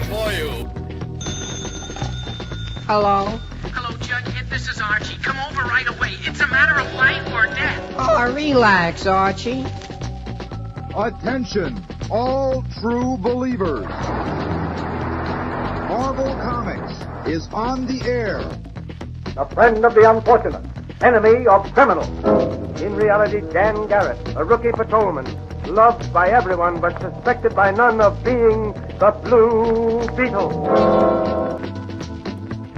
for you. Hello? Hello, Judge. This is Archie. Come over right away. It's a matter of life or death. Oh, relax, Archie. Attention, all true believers. Marvel Comics is on the air. A friend of the unfortunate, enemy of criminals. In reality, Dan Garrett, a rookie patrolman, loved by everyone but suspected by none of being the Blue Beetle.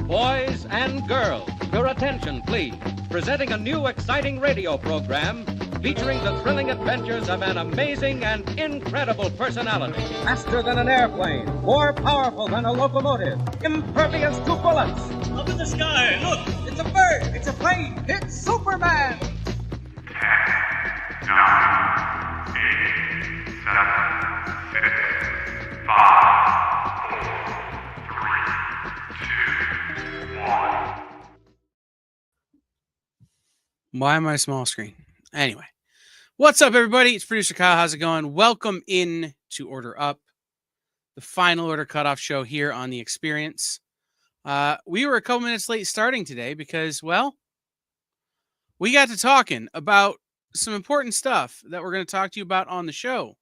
Boys and girls, your attention, please. Presenting a new exciting radio program featuring the thrilling adventures of an amazing and incredible personality. Faster than an airplane, more powerful than a locomotive, impervious to bullets. Up in the sky, look! It's a bird, it's a plane, it's Superman! 10, 9, 8, 7, 6, 5, 4, 3, 2, 1. Why am I small screen? Anyway, what's up, everybody? It's producer Kyle. How's it going? Welcome in to Order Up, the final Order Cutoff show here on The Experience. We were a couple minutes late starting today because, well, we got to talking about some important stuff that we're going to talk to you about on the show.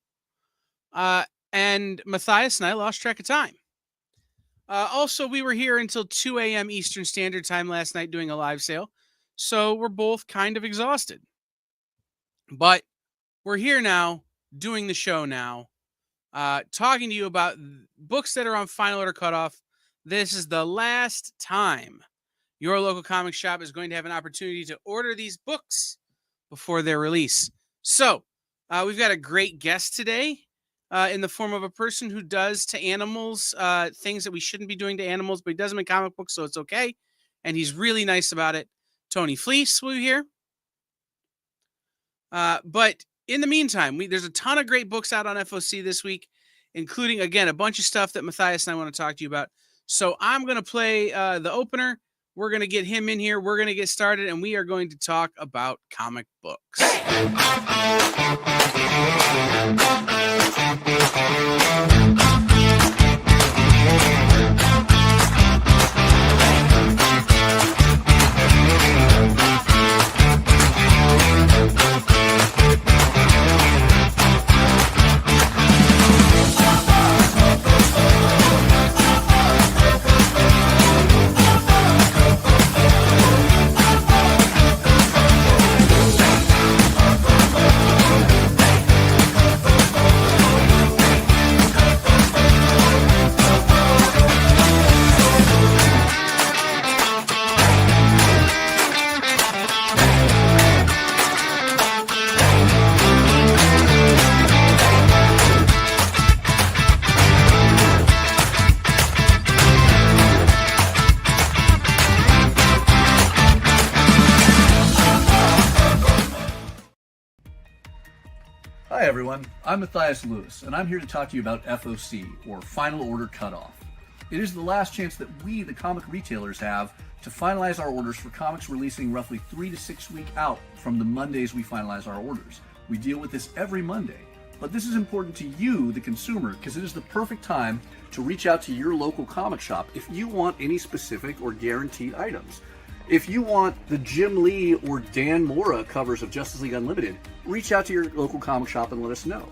And Mathias and I lost track of time. Also, we were here until 2 a.m. Eastern Standard Time last night doing a live sale, so we're both kind of exhausted. But we're here now, doing the show now, talking to you about books that are on Final Order Cutoff. This is the last time your local comic shop is going to have an opportunity to order these books before their release. So, we've got a great guest today in the form of a person who does to animals things that we shouldn't be doing to animals, but he does them in comic books, so it's okay. And he's really nice about it. Tony Fleece will be here. But in the meantime, there's a ton of great books out on FOC this week, including, again, a bunch of stuff that Mathias and I want to talk to you about. So I'm going to play the opener. We're going to get him in here. We're going to get started, and we are going to talk about comic books. Hi everyone, I'm Mathias Lewis, and I'm here to talk to you about FOC, or Final Order Cutoff. It is the last chance that we, the comic retailers, have to finalize our orders for comics releasing roughly 3 to 6 weeks out from the Mondays we finalize our orders. We deal with this every Monday, but this is important to you, the consumer, because it is the perfect time to reach out to your local comic shop if you want any specific or guaranteed items. If you want the Jim Lee or Dan Mora covers of Justice League Unlimited, reach out to your local comic shop and let us know.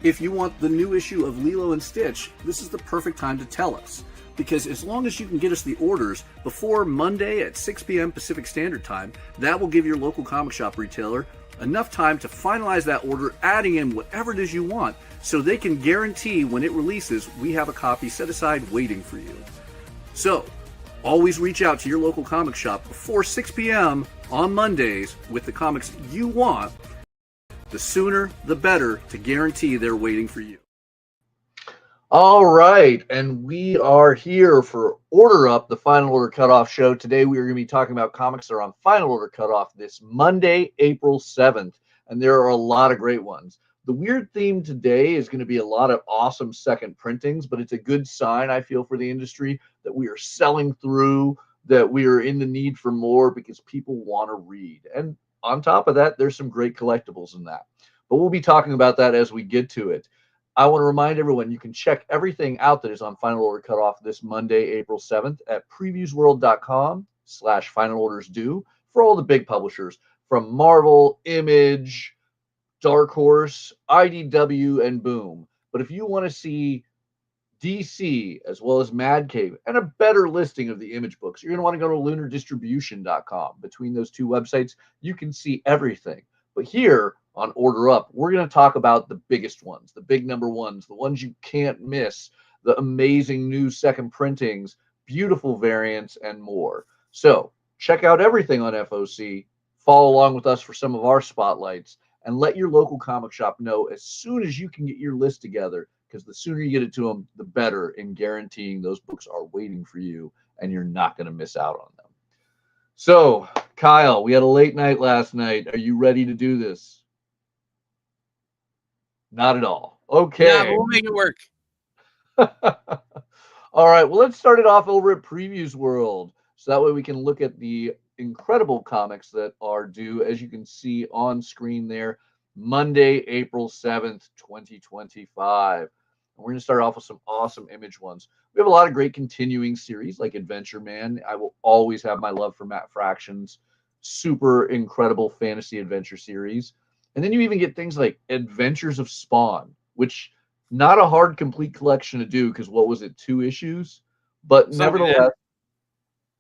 If you want the new issue of Lilo and Stitch, this is the perfect time to tell us. Because as long as you can get us the orders before Monday at 6 p.m. Pacific Standard Time, that will give your local comic shop retailer enough time to finalize that order, adding in whatever it is you want, so they can guarantee when it releases, we have a copy set aside waiting for you. So, always reach out to your local comic shop before 6 p.m. on Mondays with the comics you want. The sooner, the better, to guarantee they're waiting for you. All right, and we are here for Order Up, the Final Order Cutoff show. Today we are going to be talking about comics that are on Final Order Cutoff this Monday, April 7th, and there are a lot of great ones. The weird theme today is going to be a lot of awesome second printings, but it's a good sign, I feel, for the industry that we are selling through, that we are in the need for more because people want to read. And on top of that, there's some great collectibles in that. But we'll be talking about that as we get to it. I want to remind everyone you can check everything out that is on Final Order Cutoff this Monday, April 7th at previewsworld.com/finalordersdue for all the big publishers from Marvel, Image, Dark Horse, IDW, and Boom. But if you want to see DC as well as Mad Cave and a better listing of the Image books, you're going to want to go to lunardistribution.com. Between those two websites, you can see everything. But here on Order Up, we're going to talk about the biggest ones, the big number ones, the ones you can't miss, the amazing new second printings, beautiful variants, and more. So check out everything on FOC, follow along with us for some of our spotlights, and let your local comic shop know as soon as you can get your list together, because the sooner you get it to them, the better in guaranteeing those books are waiting for you and you're not going to miss out on them. So, Kyle, we had a late night last night. Are you ready to do this? Not at all. Okay. Yeah, but we'll make it work. All right. Well, let's start it off over at Previews World. So that way we can look at the incredible comics that are due, as you can see on screen there, Monday, April 7th, 2025. And we're going to start off with some awesome Image ones. We have a lot of great continuing series like Adventure Man. I will always have my love for Matt Fraction's super incredible fantasy adventure series. And then you even get things like Adventures of Spawn, which not a hard complete collection to do because what was it, 2 issues? But nevertheless,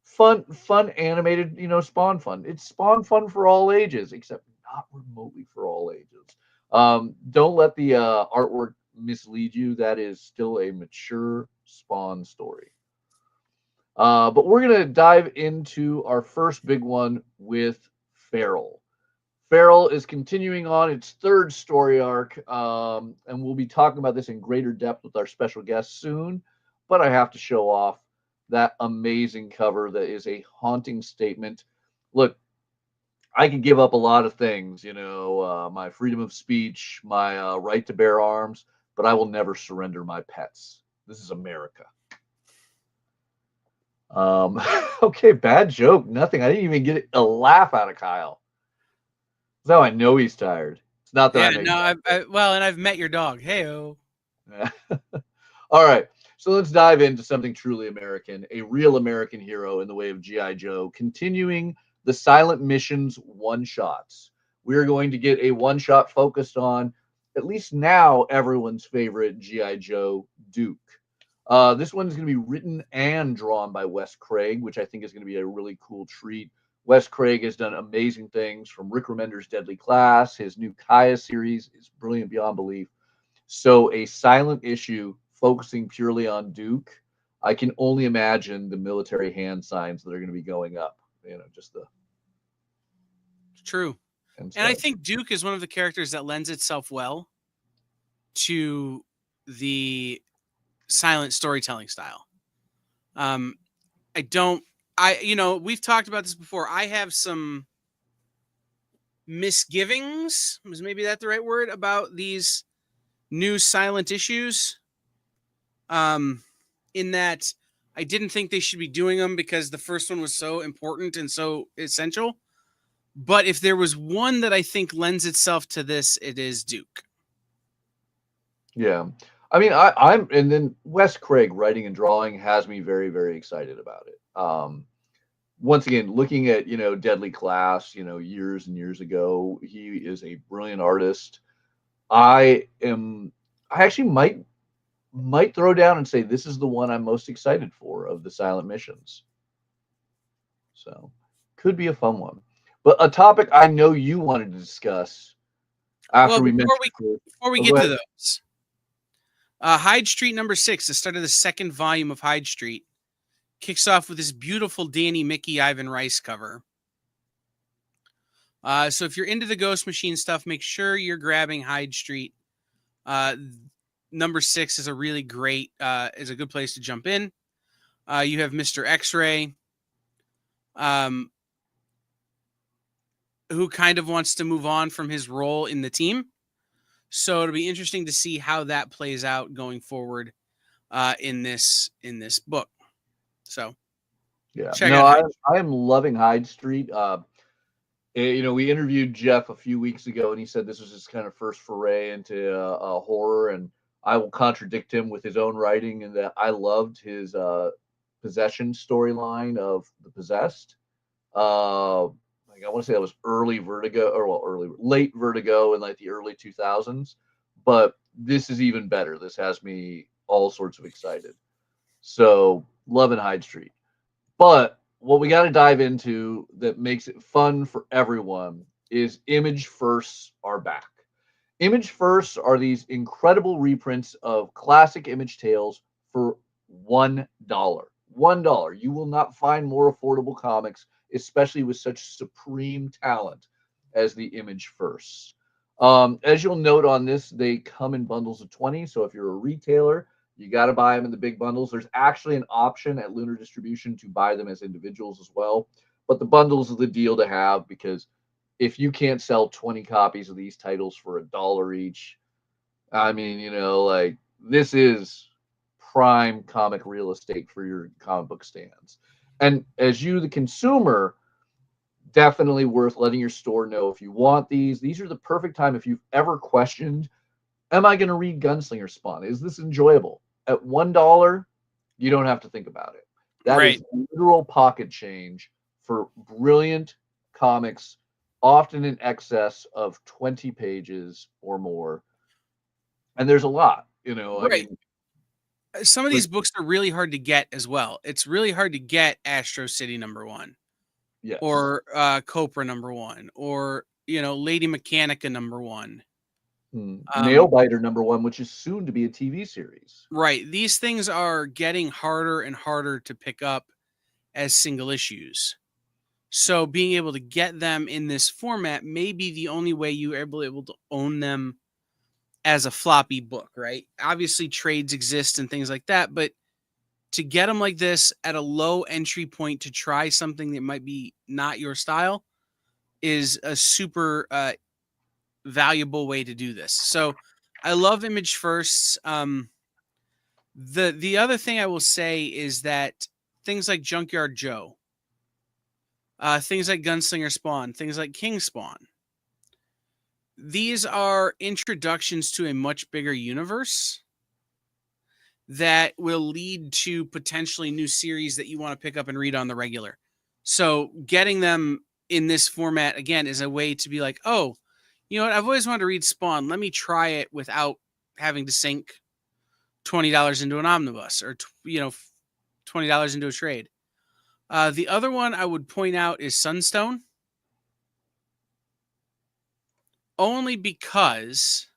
fun animated, Spawn fun. It's Spawn fun for all ages, except not remotely for all ages. Don't let the artwork mislead you. That is still a mature Spawn story. But we're going to dive into our first big one with Feral. Feral is continuing on its 3rd story arc, and we'll be talking about this in greater depth with our special guest soon. But I have to show off that amazing cover that is a haunting statement. Look, I could give up a lot of things, my freedom of speech, my right to bear arms, but I will never surrender my pets. This is America. Okay, bad joke. Nothing. I didn't even get a laugh out of Kyle. That's how I know he's tired. It's not that and I've met your dog. Hey-o. All right. So let's dive into something truly American, a real American hero in the way of G.I. Joe, continuing the Silent Missions one-shots. We are going to get a one-shot focused on, at least now, everyone's favorite G.I. Joe, Duke. This one is going to be written and drawn by Wes Craig, which I think is going to be a really cool treat. Wes Craig has done amazing things, from Rick Remender's Deadly Class. His new Kaya series is brilliant beyond belief. So a silent issue focusing purely on Duke, I can only imagine the military hand signs that are going to be going up. Just the... True. And I think Duke is one of the characters that lends itself well to the silent storytelling style. We've talked about this before. I have some misgivings, was maybe that the right word, about these new silent issues. In that I didn't think they should be doing them because the first one was so important and so essential. But if there was one that I think lends itself to this, it is Duke. Yeah. I mean, I'm, and then Wes Craig writing and drawing has me very, very excited about it. Once again, looking at, Deadly Class, years and years ago, he is a brilliant artist. I actually might throw down and say this is the one I'm most excited for of the Silent Missions. So could be a fun one. But a topic I know you wanted to discuss after before we get to those. Hyde Street number 6, the start of the 2nd volume of Hyde Street, kicks off with this beautiful Danny Mickey Ivan Rice cover. So if you're into the Ghost Machine stuff, make sure you're grabbing Hyde Street. Number 6 is a really great, is a good place to jump in. You have Mr. X-Ray, who kind of wants to move on from his role in the team. So it'll be interesting to see how that plays out going forward in this book. So, yeah, I am loving Hyde Street. We interviewed Jeff a few weeks ago, and he said this was his kind of first foray into horror, and I will contradict him with his own writing in that I loved his possession storyline of The Possessed. Like I want to say that was early Vertigo, or well, late Vertigo in like the early 2000s. But this is even better. This has me all sorts of excited. So love and Hyde Street. But what we got to dive into that makes it fun for everyone is Image Firsts are back. Image Firsts are these incredible reprints of classic Image tales for $1. $1. You will not find more affordable comics, especially with such supreme talent as the Image Firsts. As you'll note on this, they come in bundles of 20. So if you're a retailer, you got to buy them in the big bundles. There's actually an option at Lunar Distribution to buy them as individuals as well. But the bundles are the deal to have, because if you can't sell 20 copies of these titles for $1 each, I mean, like, this is prime comic real estate for your comic book stands. And as you, the consumer, definitely worth letting your store know if you want these. These are the perfect time if you've ever questioned, am I going to read Gunslinger Spawn? Is this enjoyable? At $1, you don't have to think about it. That is literal pocket change for brilliant comics, often in excess of 20 pages or more. And there's a lot, I mean, some of these books are really hard to get as well. It's really hard to get Astro City #1. Yes. Or Copra #1, or Lady Mechanica #1. Nailbiter #1, which is soon to be a TV series. Right. These things are getting harder and harder to pick up as single issues. So being able to get them in this format may be the only way you are able to own them as a floppy book, right? Obviously trades exist and things like that, but to get them like this at a low entry point to try something that might be not your style is a super valuable way to do this. So I love Image Firsts. The other thing I will say is that things like Junkyard Joe, things like Gunslinger Spawn, things like King Spawn, these are introductions to a much bigger universe that will lead to potentially new series that you want to pick up and read on the regular. So getting them in this format, again, is a way to be like, oh, you know what? I've always wanted to read Spawn. Let me try it without having to sink $20 into an omnibus or, $20 into a trade. The other one I would point out is Sunstone. Only because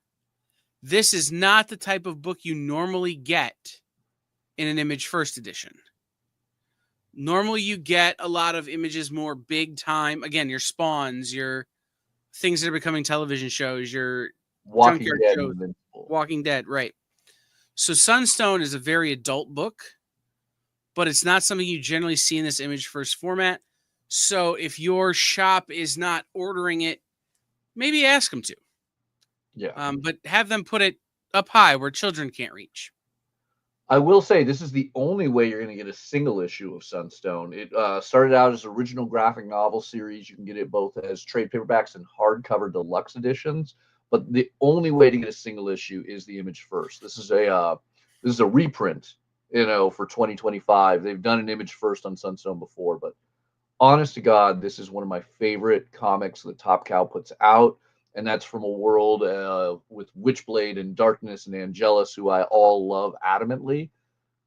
this is not the type of book you normally get in an Image First edition. Normally you get a lot of Images more big time. Again, your Spawns, your things that are becoming television shows, your Walking Junkyard Dead. shows, Walking Dead, right. So Sunstone is a very adult book, but it's not something you generally see in this Image First format. So if your shop is not ordering it, maybe ask them to. Yeah. But have them put it up high where children can't reach. I will say this is the only way you're going to get a single issue of Sunstone. It started out as original graphic novel series. You can get it both as trade paperbacks and hardcover deluxe editions. But the only way to get a single issue is the Image First. This is a reprint, for 2025. They've done an Image First on Sunstone before, but honest to God, this is one of my favorite comics that Top Cow puts out. And that's from a world with Witchblade and Darkness and Angelus, who I all love adamantly.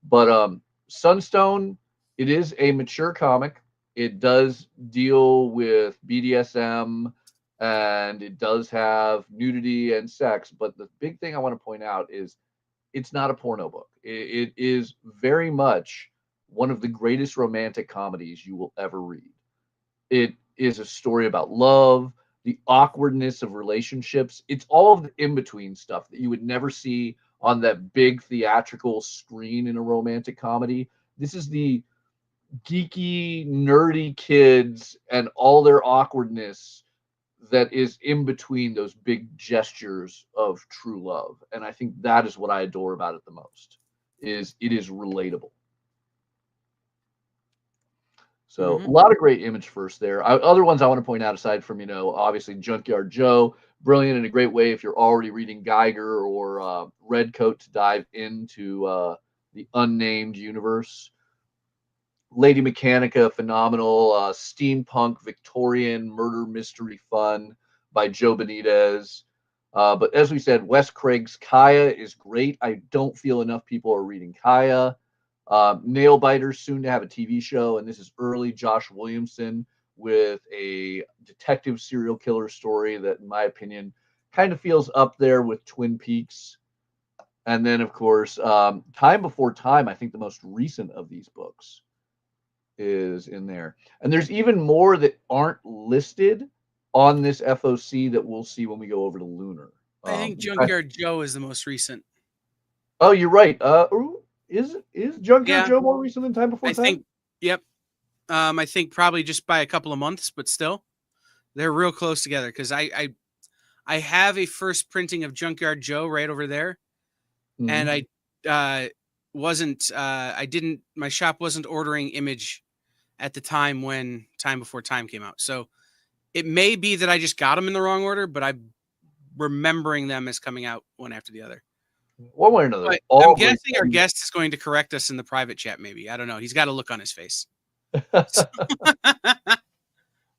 But Sunstone, it is a mature comic. It does deal with BDSM, and it does have nudity and sex. But the big thing I want to point out is it's not a porno book. It is very much one of the greatest romantic comedies you will ever read. It is a story about love, the awkwardness of relationships. It's all of the in-between stuff that you would never see on that big theatrical screen in a romantic comedy. This is the geeky, nerdy kids and all their awkwardness that is in between those big gestures of true love. And I think that is what I adore about it the most, is it is relatable. So a lot of great Image First there. Other ones I want to point out, aside from, obviously Junkyard Joe, brilliant and a great way if you're already reading Geiger or Redcoat to dive into the unnamed universe. Lady Mechanica, phenomenal. Steampunk Victorian murder mystery fun by Joe Benitez. But as we said, Wes Craig's Kaya is great. I don't feel enough people are reading Kaya. Nailbiters, soon to have a TV show, and this is early Josh Williamson with a detective serial killer story that, in my opinion, kind of feels up there with Twin Peaks. And then, of course, Time Before Time, I think the most recent of these books, is in there. And there's even more that aren't listed on this FOC that we'll see when we go over to Lunar. I think Junkyard Joe is the most recent. Oh, you're right. Is Junkyard Joe more recent than Time Before Time? Think, yep. I think probably just by a couple of months, but still, they're real close together because I have a first printing of Junkyard Joe right over there, and I my shop wasn't ordering Image at the time when Time Before Time came out. So it may be that I just got them in the wrong order, but I'm remembering them as coming out one after the other. One way or another. But I'm guessing our guest is going to correct us in the private chat, maybe. I don't know. He's got a look on his face.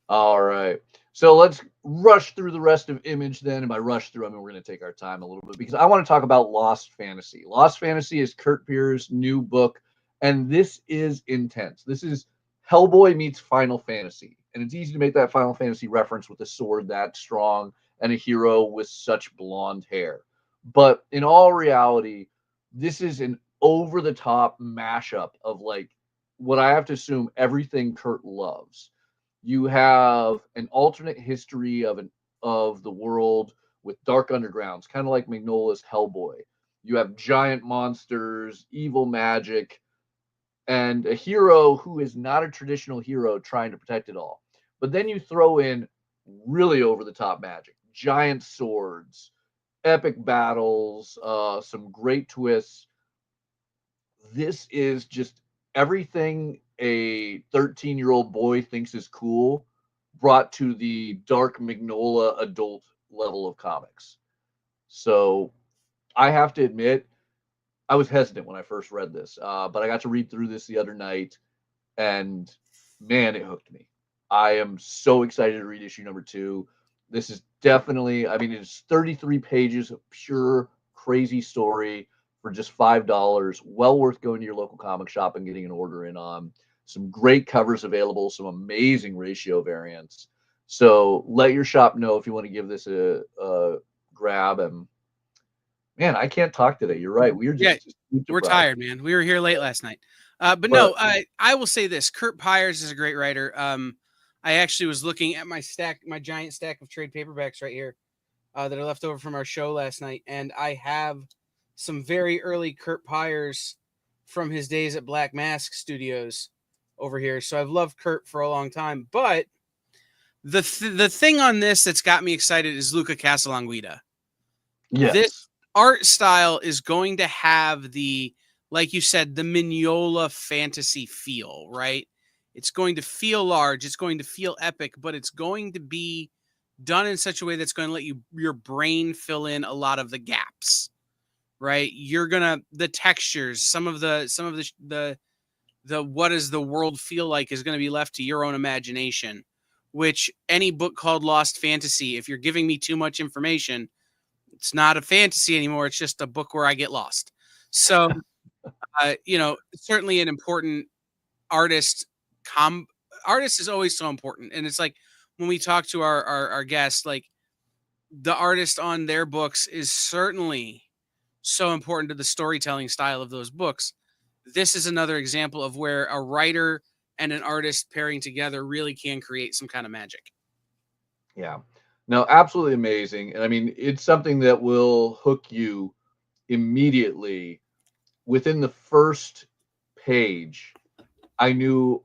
All right. So let's rush through the rest of Image then. And by rush through, I mean we're going to take our time a little bit because I want to talk about Lost Fantasy. Lost Fantasy is Kurt Pierre's new book, and this is intense. This is Hellboy meets Final Fantasy. And it's easy to make that Final Fantasy reference with a sword that strong and a hero with such blonde hair. But in all reality, this is an over-the-top mashup of like what I have to assume everything Kurt loves. You have an alternate history of the world with dark undergrounds, kind of like Mignola's Hellboy. You have giant monsters, evil magic, and a hero who is not a traditional hero trying to protect it all. But then you throw in really over-the-top magic, giant swords, epic battles, some great twists. This is just everything a 13-year-old boy thinks is cool brought to the dark Mignola adult level of comics. So I have to admit, I was hesitant when I first read this, but I got to read through this the other night, and man, it hooked me. I am so excited to read issue number 2. This is definitely, I mean, it's 33 pages of pure crazy story for just $5. Well worth going to your local comic shop and getting an order in on. Some great covers available, some amazing ratio variants. So let your shop know if you want to give this a grab. And man, I can't talk today. You're right. We're tired, man. We were here late last night. But no, I will say this. Kurt Pyers is a great writer. I actually was looking at my giant stack of trade paperbacks right here that are left over from our show last night. And I have some very early Kurt Pyers from his days at Black Mask Studios over here. So I've loved Kurt for a long time. But the thing on this that's got me excited is Luca Casalanguida. Yes. This art style is going to have like you said, the Mignola fantasy feel, right? It's going to feel large. It's going to feel epic, but it's going to be done in such a way that's going to let your brain fill in a lot of the gaps, right? The textures, some of the what does the world feel like is going to be left to your own imagination, which any book called Lost Fantasy, if you're giving me too much information, it's not a fantasy anymore. It's just a book where I get lost. So, certainly an important artist. Artist is always so important. And it's like when we talk to our guests, like the artist on their books is certainly so important to the storytelling style of those books. This is another example of where a writer and an artist pairing together really can create some kind of magic. Yeah. No, absolutely amazing. And I mean, it's something that will hook you immediately. Within the first page, I knew,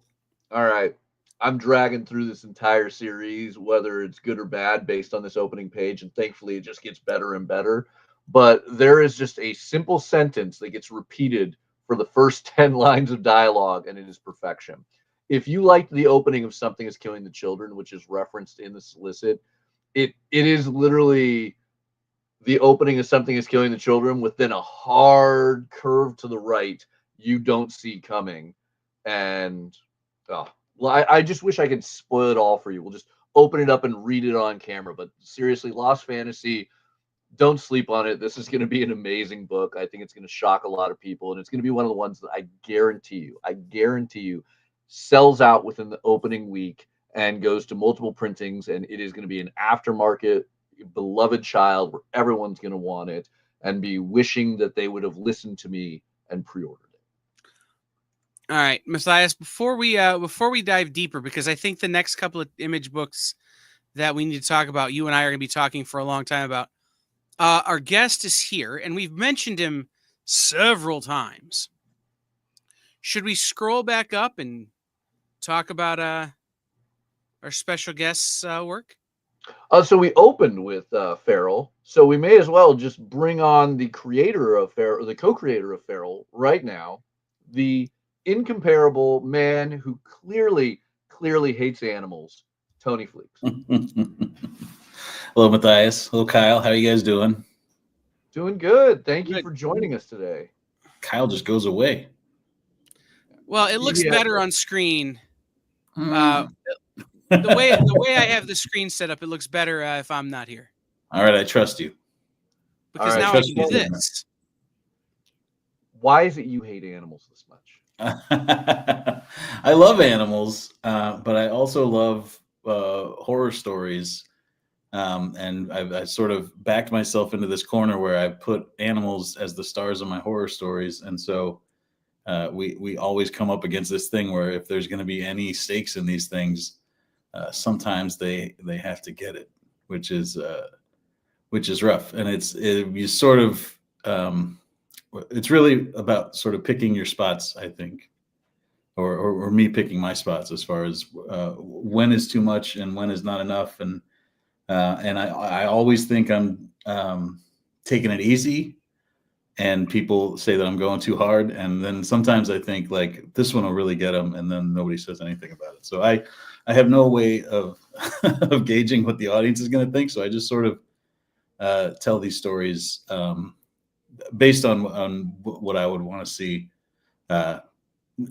all right, I'm dragging through this entire series, whether it's good or bad, based on this opening page. And thankfully, it just gets better and better. But there is just a simple sentence that gets repeated for the first 10 lines of dialogue, and it is perfection. If you liked the opening of Something is Killing the Children, which is referenced in the solicit, it is literally the opening of Something is Killing the Children with then a hard curve to the right you don't see coming. And well, I just wish I could spoil it all for you. We'll just open it up and read it on camera. But seriously, Lost Fantasy, don't sleep on it. This is going to be an amazing book. I think it's going to shock a lot of people, and it's going to be one of the ones that I guarantee you sells out within the opening week and goes to multiple printings, and it is going to be an aftermarket beloved child where everyone's going to want it and be wishing that they would have listened to me and pre-ordered it. All right, Mathias, before we dive deeper, because I think the next couple of image books that we need to talk about, you and I are going to be talking for a long time about. Our guest is here, and we've mentioned him several times. Should we scroll back up and talk about our special guest's work? So we opened with Feral, so we may as well just bring on the creator of Feral, the co-creator of Feral right now, the incomparable man who clearly hates animals, Tony Fleeks. Hello, Mathias. Hello, Kyle. How are you guys doing? Doing good. Thank you for joining us today. Kyle just goes away. Well, it looks better on screen. The way I have the screen set up, it looks better if I'm not here. All right, I trust you. Because now I can do this. Why is it you hate animals this much? I love animals, but I also love horror stories. And I sort of backed myself into this corner where I put animals as the stars of my horror stories. And so we always come up against this thing where if there's going to be any stakes in these things, sometimes they have to get it, which is rough. And it's really about sort of picking your spots, I think, or me picking my spots as far as when is too much and when is not enough. And I always think I'm taking it easy, and people say that I'm going too hard. And then sometimes I think like this one will really get them, and then nobody says anything about it. So I have no way of of gauging what the audience is going to think. So I just sort of tell these stories based on what I would want to see.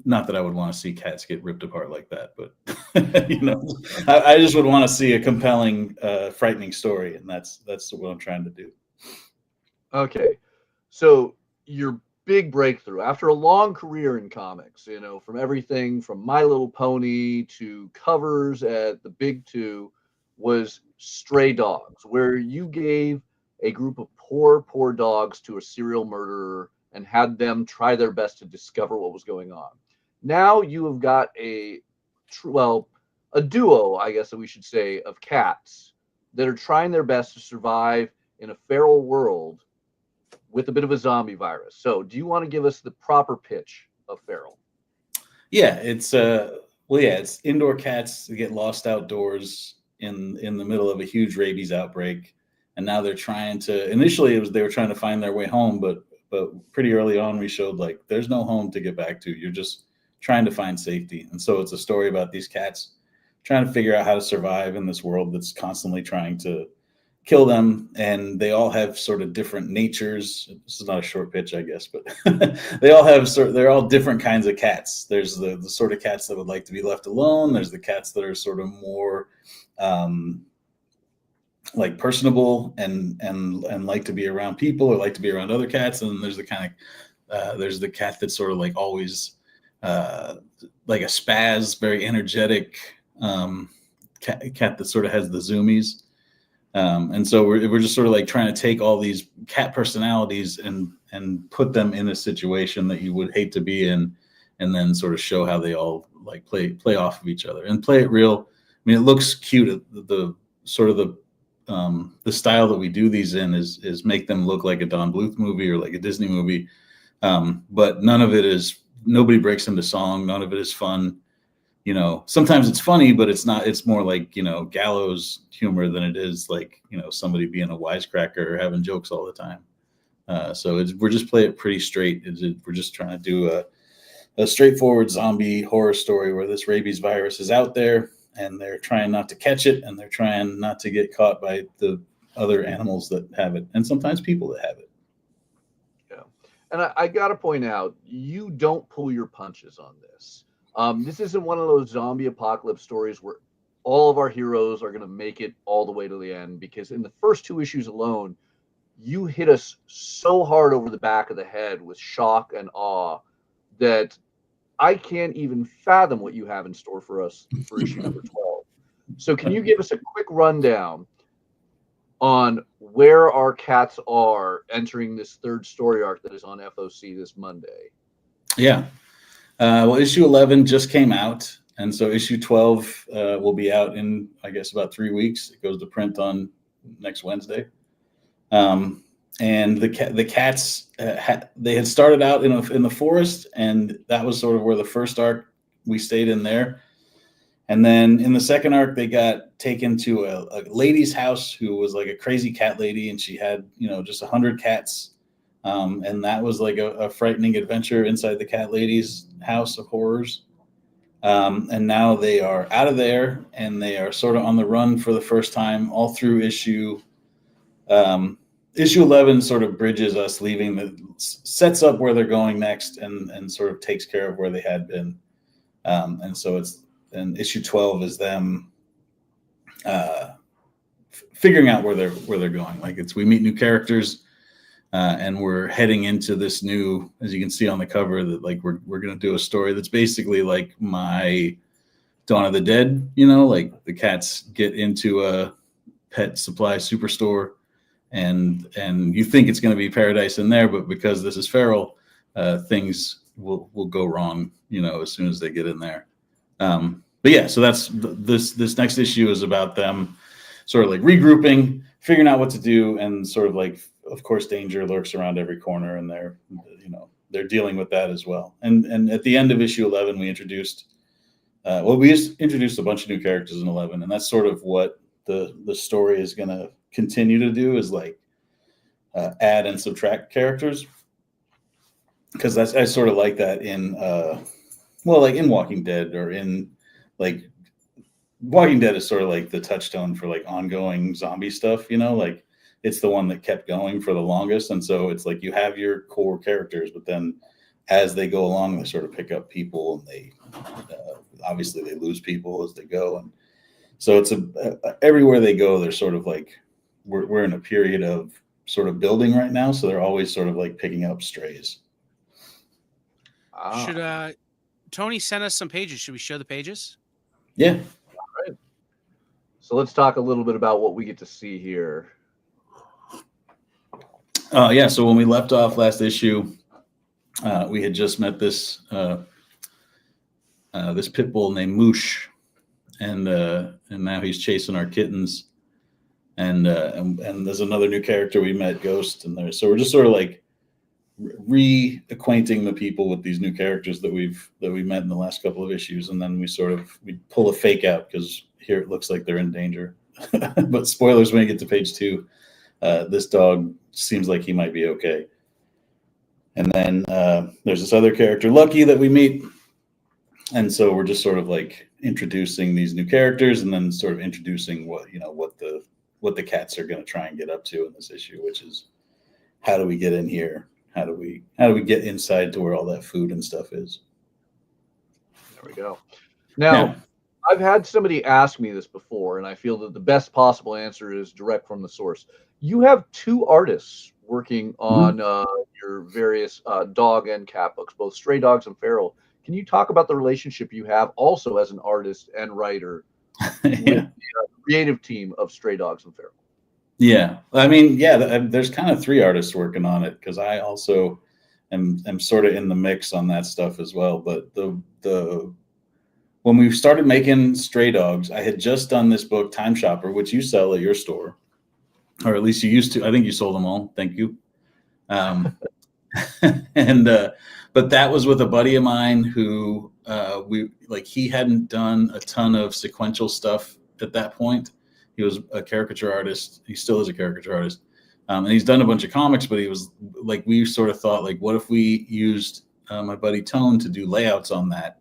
Not that I would want to see cats get ripped apart like that, but I just would want to see a compelling, frightening story, and that's what I'm trying to do. Okay, so your big breakthrough after a long career in comics, from everything from My Little Pony to covers at the Big Two, was Stray Dogs, where you gave a group of poor dogs to a serial murderer and had them try their best to discover what was going on. Now you have got a duo, I guess that we should say, of cats that are trying their best to survive in a feral world with a bit of a zombie virus. So do you want to give us the proper pitch of Feral? Yeah, it's indoor cats that get lost outdoors in the middle of a huge rabies outbreak. And now they're trying to, initially they were trying to find their way home, but pretty early on we showed like there's no home to get back to. You're just trying to find safety. And so it's a story about these cats trying to figure out how to survive in this world that's constantly trying to kill them. And they all have sort of different natures. This is not a short pitch, I guess, but they're all different kinds of cats. There's the sort of cats that would like to be left alone. There's the cats that are sort of more like personable and like to be around people or like to be around other cats. And then there's the kind of there's the cat that's sort of like always like a spaz, very energetic cat that sort of has the zoomies. And so we're just sort of like trying to take all these cat personalities and put them in a situation that you would hate to be in, and then sort of show how they all like play off of each other and play it real. I mean, it looks cute. The sort of the style that we do these in is make them look like a Don Bluth movie or like a Disney movie. But none of it is, nobody breaks into song. None of it is fun. Sometimes it's funny, but it's not, it's more like, gallows humor than it is like, somebody being a wisecracker or having jokes all the time. So we're just playing it pretty straight. We're just trying to do a straightforward zombie horror story where this rabies virus is out there and they're trying not to catch it, and they're trying not to get caught by the other animals that have it, and sometimes people that have it. Yeah, and I got to point out, you don't pull your punches on this. This isn't one of those zombie apocalypse stories where all of our heroes are going to make it all the way to the end, because in the first 2 issues alone, you hit us so hard over the back of the head with shock and awe that I can't even fathom what you have in store for us for issue number 12. So can you give us a quick rundown on where our cats are entering this 3rd story arc that is on FOC this Monday? Yeah. Well, issue 11 just came out, and so issue 12 will be out in, I guess, about 3 weeks. It goes to print on next Wednesday. And the cats, they had started out in the forest, and that was sort of where the first arc we stayed in there. And then in the second arc, they got taken to a lady's house who was like a crazy cat lady, and she had, just 100 cats. And that was like a frightening adventure inside the cat lady's house of horrors. And now they are out of there, and they are sort of on the run for the first time all through issue 11. Sort of bridges us sets up where they're going next, and sort of takes care of where they had been. And issue 12 is them figuring out where they're going. Like we meet new characters, and we're heading into this new, as you can see on the cover, that like we're going to do a story that's basically like my Dawn of the Dead, like the cats get into a pet supply superstore, and you think it's going to be paradise in there, but because this is feral, things will go wrong, as soon as they get in there. But yeah, so that's this next issue is about them sort of like regrouping, figuring out what to do, and sort of like, of course, danger lurks around every corner, and they're dealing with that as well. And at the end of issue 11, we introduced a bunch of new characters in 11, and that's sort of what the story is going to continue to do, is like add and subtract characters, because I sort of like that in like in Walking Dead, or in like Walking Dead is sort of like the touchstone for like ongoing zombie stuff, like it's the one that kept going for the longest. And so it's like you have your core characters, but then as they go along, they sort of pick up people, and they obviously they lose people as they go. And so it's everywhere they go, they're sort of like, we're in a period of sort of building right now. So they're always sort of like picking up strays. Should Tony send us some pages? Should we show the pages? Yeah. All right. So let's talk a little bit about what we get to see here. Yeah. So when we left off last issue, we had just met this this pit bull named Moosh, and now he's chasing our kittens. And there's another new character we met, Ghost, in there. So we're just sort of like reacquainting the people with these new characters that we met in the last couple of issues, and then we pull a fake out because here it looks like they're in danger. But spoilers when you get to page 2. This dog seems like he might be okay. And then there's this other character, Lucky, that we meet, and so we're just sort of like introducing these new characters, and then sort of introducing what the cats are going to try and get up to in this issue, which is how do we get in here? How do we get inside to where all that food and stuff is? There we go. Now, I've had somebody ask me this before, and I feel that the best possible answer is direct from the source. You have 2 artists working on your various dog and cat books, both Stray Dogs and Feral. Can you talk about the relationship you have also as an artist and writer with the creative team of Stray Dogs and Feral? Yeah, I mean, there's kind of 3 artists working on it, because I also am sort of in the mix on that stuff as well. But when we started making Stray Dogs, I had just done this book, Time Shopper, which you sell at your store, or at least you used to. I think you sold them all. Thank you. But that was with a buddy of mine who he hadn't done a ton of sequential stuff at that point. He was a caricature artist. He still is a caricature artist. And he's done a bunch of comics, but he was like, we sort of thought, like, what if we used my buddy Tone to do layouts on that?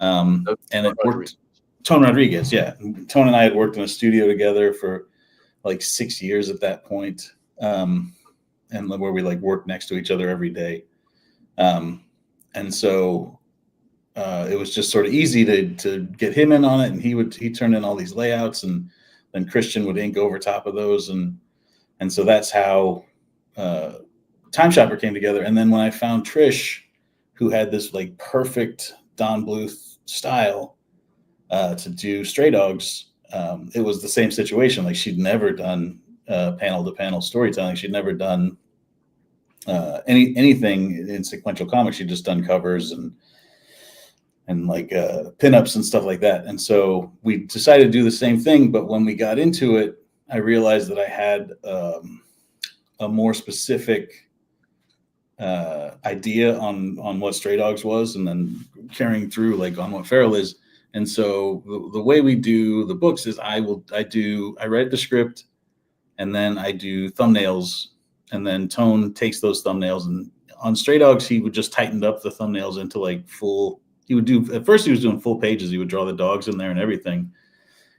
And it worked. Tone Rodriguez, yeah. Tone and I had worked in a studio together for like 6 years at that point, and where we like worked next to each other every day. And so it was just sort of easy to get him in on it, and he turned in all these layouts, and then Christian would ink over top of those, and so that's how Time Shopper came together. And then when I found Trish, who had this like perfect Don Bluth style to do Stray Dogs, it was the same situation. Like she'd never done panel to panel storytelling. She'd never done anything in sequential comics. She'd just done covers and like pinups and stuff like that. And so we decided to do the same thing. But when we got into it, I realized that I had a more specific idea on what Stray Dogs was, and then carrying through like on what Feral is. And so the way we do the books is I write the script, and then I do thumbnails, and then Tone takes those thumbnails, and on Stray Dogs he would just tighten up the thumbnails into like full. At first he was doing full pages. He would draw the dogs in there and everything.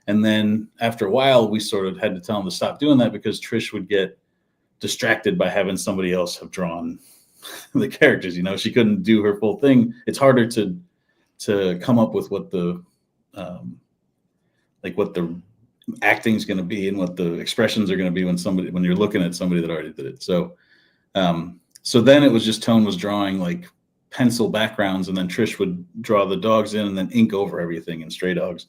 And then after a while, we sort of had to tell him to stop doing that because Trish would get distracted by having somebody else have drawn the characters. You know, she couldn't do her full thing. It's harder to come up with what the acting's going to be and what the expressions are going to be when you're looking at somebody that already did it. So then it was just Tone was drawing like pencil backgrounds, and then Trish would draw the dogs in and then ink over everything in Stray Dogs.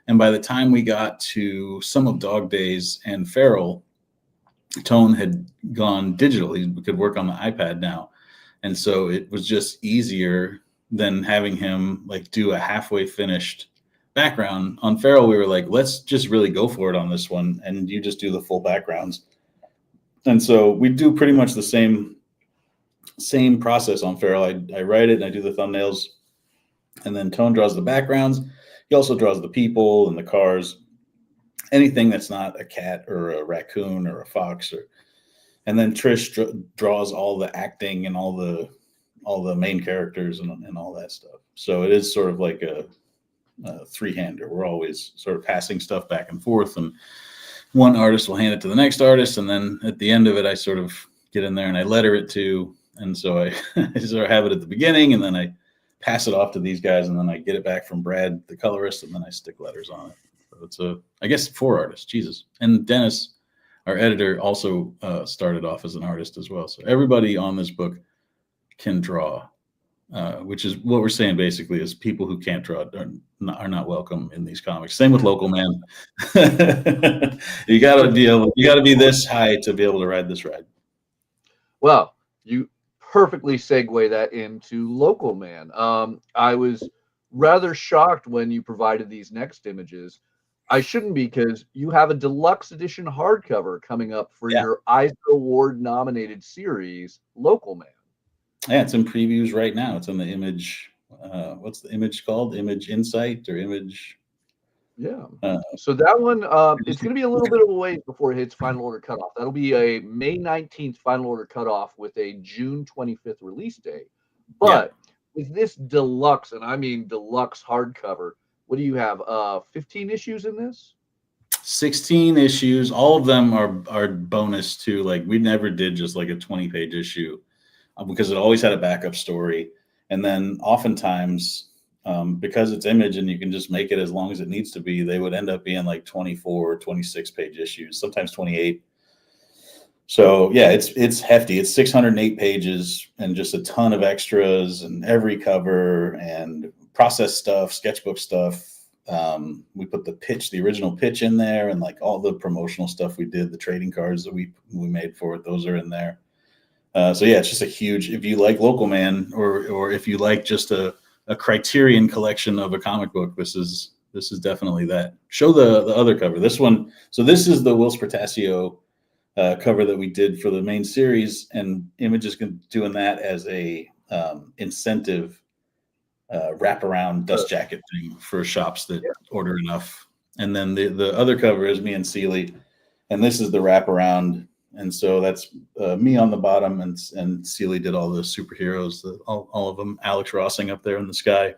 And by the time we got to some of Dog Days and Feral, Tone had gone digital. He could work on the iPad now. And so it was just easier than having him like do a halfway finished background. On Feral, we were like, let's just really go for it on this one, and you just do the full backgrounds. And so we do pretty much the same process on Feral. I write it and I do the thumbnails, and then Tone draws the backgrounds. He also draws the people and the cars, anything that's not a cat or a raccoon or a fox, and then Trish draws all the acting and all the main characters and all that stuff. So it is sort of like a three-hander. We're always sort of passing stuff back and forth, and one artist will hand it to the next artist, and then at the end of it, I sort of get in there and I letter it too. And so I sort of have it at the beginning, and then I pass it off to these guys, and then I get it back from Brad, the colorist, and then I stick letters on it. So it's I guess 4 artists. Jesus. And Dennis, our editor, also started off as an artist as well. So everybody on this book can draw, which is what we're saying basically is people who can't draw are not welcome in these comics. Same with Local Man. You got to be this high to be able to ride this ride. Well, you perfectly segue that into Local Man. I was rather shocked when you provided these next images. I shouldn't be, because you have a deluxe edition hardcover coming up for your Eisner Award nominated series, Local Man. Yeah, it's in previews right now. It's on the Image. What's the Image called? Image Insight or Image? Yeah. So that one, it's going to be a little bit of a ways before it hits Final Order Cutoff. That'll be a May 19th Final Order Cutoff with a June 25th release date. But with this deluxe, and I mean deluxe hardcover, what do you have? 15 issues in this? 16 issues. All of them are bonus too. Like we never did just like a 20-page issue because it always had a backup story. And then oftentimes, because it's Image and you can just make it as long as it needs to be, they would end up being like 24 or 26-page issues, sometimes 28. So yeah, it's hefty. It's 608 pages and just a ton of extras and every cover and process stuff, sketchbook stuff. We put the original pitch in there, and like all the promotional stuff we did, the trading cards that we made for it, those are in there. So yeah, it's just a huge, if you like Local Man or if you like just a Criterion collection of a comic book, this is definitely that. Show the other cover. This one, so this is the Will Spertasio cover that we did for the main series, and Image is doing that as a incentive wraparound dust jacket thing for shops that order enough. And then the other cover is me and Seeley, and this is the wraparound. And so that's me on the bottom, and Seeley did all the superheroes, all of them, Alex Rossing up there in the sky.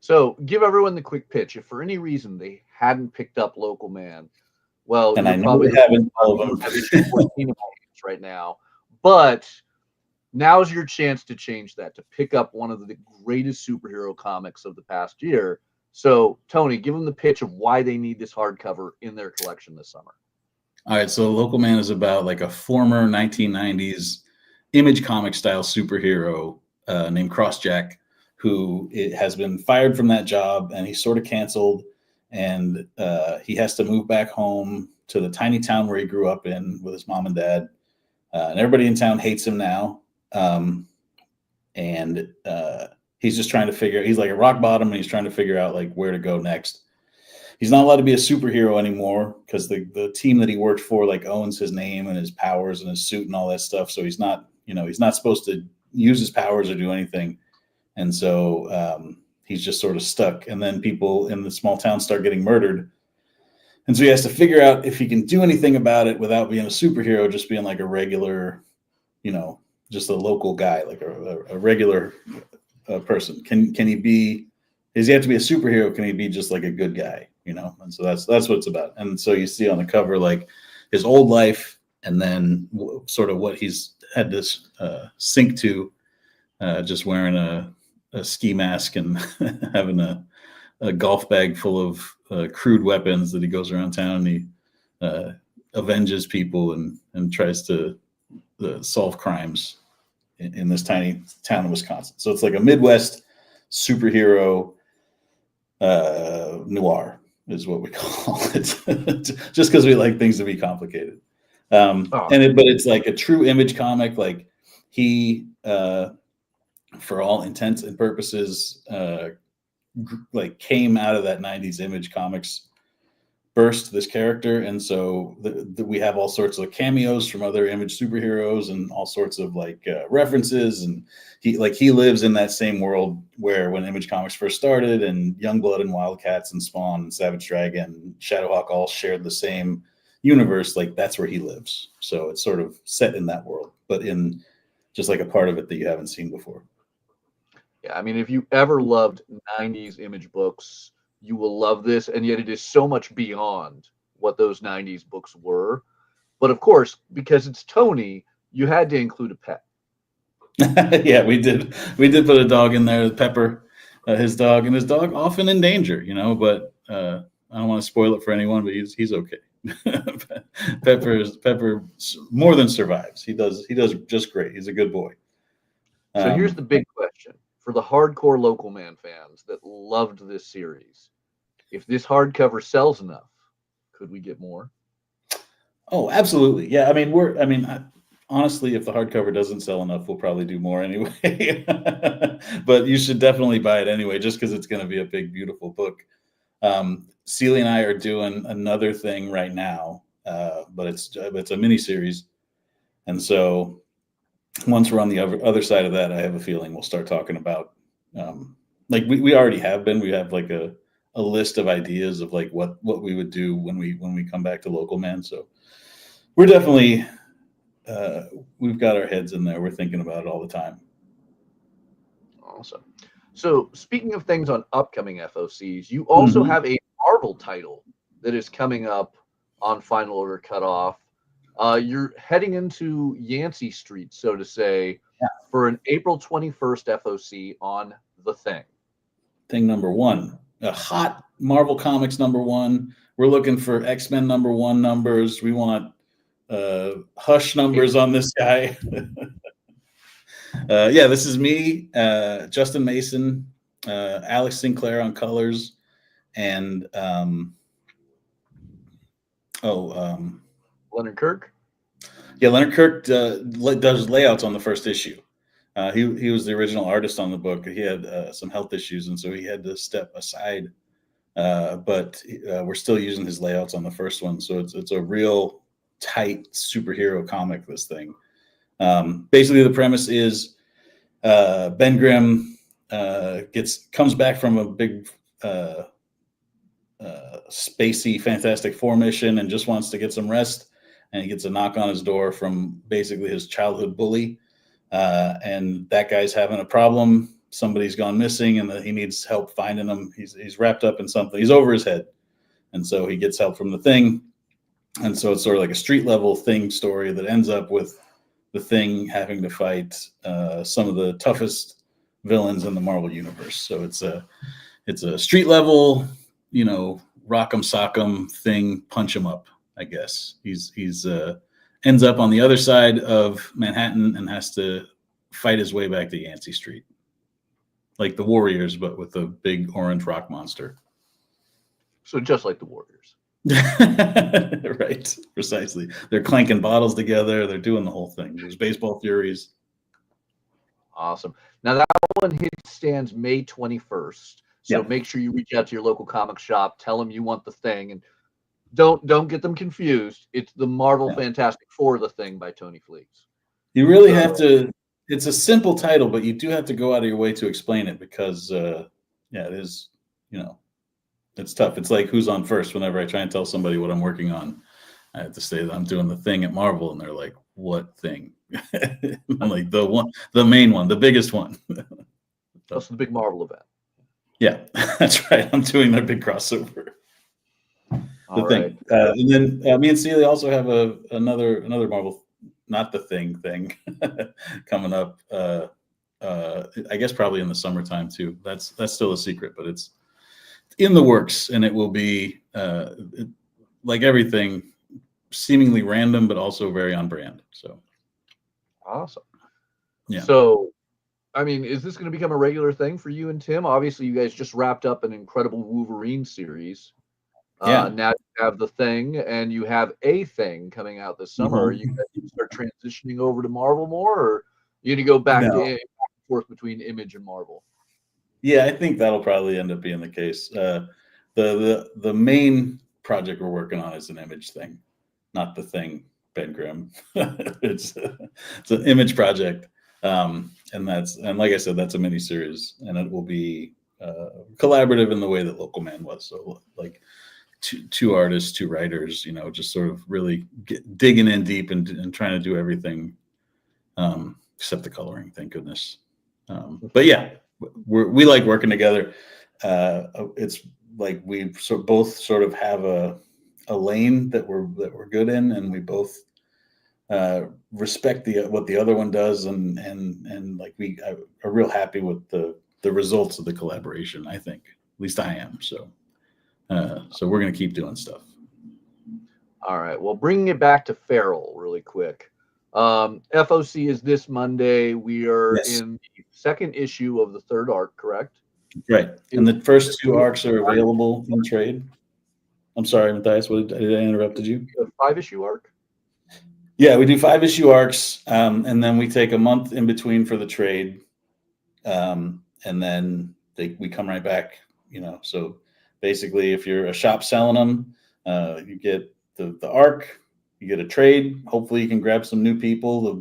So give everyone the quick pitch. If for any reason they hadn't picked up Local Man, well, And you're I know probably we haven't all of them. 14 of my hands right now. But now's your chance to change that, to pick up one of the greatest superhero comics of the past year. So, Tony, give them the pitch of why they need this hardcover in their collection this summer. All right, so Local Man is about like a former 1990s Image comic style superhero named Crossjack, who has been fired from that job, and he's sort of canceled, and he has to move back home to the tiny town where he grew up in with his mom and dad, and everybody in town hates him now, and he's just trying to figure. He's like at rock bottom, and he's trying to figure out like where to go next. He's not allowed to be a superhero anymore because the team that he worked for like owns his name and his powers and his suit and all that stuff. So he's not, he's not supposed to use his powers or do anything. And so he's just sort of stuck. And then people in the small town start getting murdered. And so he has to figure out if he can do anything about it without being a superhero, just being like a regular, just a local guy, like a regular person. Can he be? Does he have to be a superhero? Can he be just like a good guy? And so that's what it's about. And so you see on the cover like his old life, and then sort of what he's had to sink to, just wearing a ski mask and having a golf bag full of crude weapons that he goes around town. And he avenges people and tries to solve crimes in this tiny town in Wisconsin. So it's like a Midwest superhero noir is what we call it, just because we like things to be complicated. But it's like a true Image comic. Like he, for all intents and purposes, like came out of that 90s Image Comics burst, this character. And so we have all sorts of cameos from other Image superheroes and all sorts of like references. And he lives in that same world where when Image Comics first started, and Youngblood and Wildcats and Spawn and Savage Dragon and Shadowhawk all shared the same universe. Like that's where he lives. So it's sort of set in that world, but in just like a part of it that you haven't seen before. Yeah, I mean, if you ever loved 90s Image books, you will love this, and yet it is so much beyond what those 90s books were. But of course, because it's Tony, you had to include a pet. Yeah, we did put a dog in there, Pepper, his dog, and his dog often in danger, but I don't want to spoil it for anyone, but he's okay. Pepper more than survives. He does just great. He's a good boy. So here's the big question for the hardcore Local Man fans that loved this series. If this hardcover sells enough, could we get more? Oh, absolutely. Yeah. Honestly, if the hardcover doesn't sell enough, we'll probably do more anyway. But you should definitely buy it anyway, just because it's going to be a big, beautiful book. Celie and I are doing another thing right now, but it's a mini series, and so once we're on the other side of that, I have a feeling we'll start talking about like we already have been. We have like a list of ideas of like what we would do when we come back to Local Man. So we're definitely we've got our heads in there. We're thinking about it all the time. Awesome. So speaking of things on upcoming FOCs, you also have a Marvel title that is coming up on Final Order Cutoff. You're heading into Yancey Street, so to say, for an April 21st FOC on The Thing. Thing number one, a hot Marvel Comics number one. We're looking for X-Men number one numbers. We want Hush numbers on this guy. This is me, Justin Mason, Alex Sinclair on colors, and Leonard Kirk. Yeah, Leonard Kirk does layouts on the first issue. He was the original artist on the book. He had some health issues, and so he had to step aside. But we're still using his layouts on the first one, so it's a real tight superhero comic. This thing. Basically, the premise is Ben Grimm comes back from a big spacey Fantastic Four mission and just wants to get some rest. And he gets a knock on his door from basically his childhood bully. And that guy's having a problem somebody's gone missing and that he needs help finding them. He's wrapped up in something. He's over his head, and so he gets help from the Thing. And so it's sort of like a street level Thing story that ends up with the Thing having to fight some of the toughest villains in the Marvel universe. So it's a street level, rock'em sock'em Thing, punch him up. I guess he's ends up on the other side of Manhattan and has to fight his way back to Yancey Street, like the Warriors, but with a big orange rock monster. So just like the Warriors. Right, precisely. They're clanking bottles together. They're doing the whole thing. There's baseball furies. Awesome. Now that one hits stands May 21st. So make sure you reach out to your local comic shop. Tell them you want the Thing, and don't get them confused. It's the Marvel Fantastic Four, the Thing by Tony Fleegs. You really have to. It's a simple title, but you do have to go out of your way to explain it because, it is. It's tough. It's like who's on first. Whenever I try and tell somebody what I'm working on, I have to say that I'm doing the Thing at Marvel, and they're like, "What thing?" I'm like, the main one, the biggest one. That's the big Marvel event. Yeah, that's right. I'm doing their big crossover. The Thing. And then me and Celia also have another Marvel, not the Thing coming up. I guess probably in the summertime too. That's still a secret, but it's in the works, and it will be like everything, seemingly random, but also very on brand. So awesome. Yeah. So, I mean, is this going to become a regular thing for you and Tim? Obviously, you guys just wrapped up an Incredible Wolverine series. Now you have the Thing, and you have a Thing coming out this summer. Are you going to start transitioning over to Marvel more, or you going to go back and forth between Image and Marvel? Yeah, I think that'll probably end up being the case. The main project we're working on is an Image thing, not the Thing, Ben Grimm. it's an Image project, and like I said, that's a miniseries, and it will be collaborative in the way that Local Man was. So like two artists, two writers, just sort of really digging in deep and trying to do everything except the coloring. Thank goodness. But yeah. We like working together. It's like we both sort of have a lane that we're good in, and we both respect what the other one does, and like we are real happy with the results of the collaboration. I think, at least I am. So we're gonna keep doing stuff. All right. Well, bringing it back to Feral really quick. FOC is this Monday. We are in the second issue of the third arc, correct? Right. And the first two arcs are available in trade. I'm sorry, Mathias, did I interrupted you? A 5-issue arc? Yeah, we do 5-issue arcs, and then we take a month in between for the trade, and then we come right back. So basically, if you're a shop selling them, you get the arc. You get a trade. Hopefully, you can grab some new people.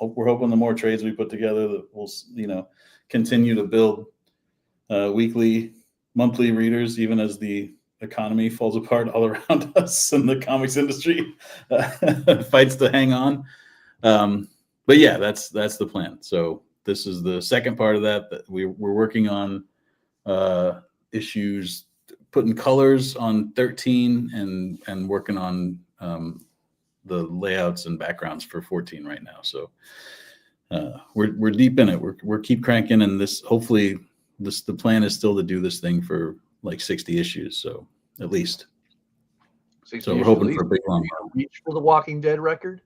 We're hoping the more trades we put together, that we'll continue to build weekly, monthly readers, even as the economy falls apart all around us and the comics industry fights to hang on. But yeah, that's the plan. So this is the second part of that we're working on issues, putting colors on 13 and working on the layouts and backgrounds for 14 right now. So we're deep in it. We're keep cranking, and hopefully the plan is still to do this thing for like 60 issues. So at least. So we're hoping for a big long run. Reach for the Walking Dead record?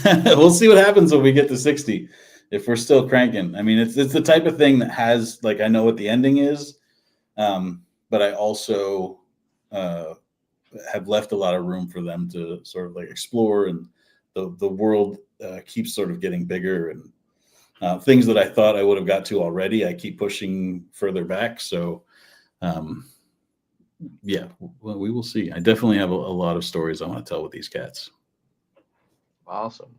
We'll see what happens when we get to 60. If we're still cranking. I mean, it's the type of thing that has, like, I know what the ending is, but I also have left a lot of room for them to sort of like explore, and the world keeps sort of getting bigger, and things that I thought I would have got to already, I keep pushing further back. So yeah, well, we will see. I definitely have a lot of stories I want to tell with these cats. Awesome.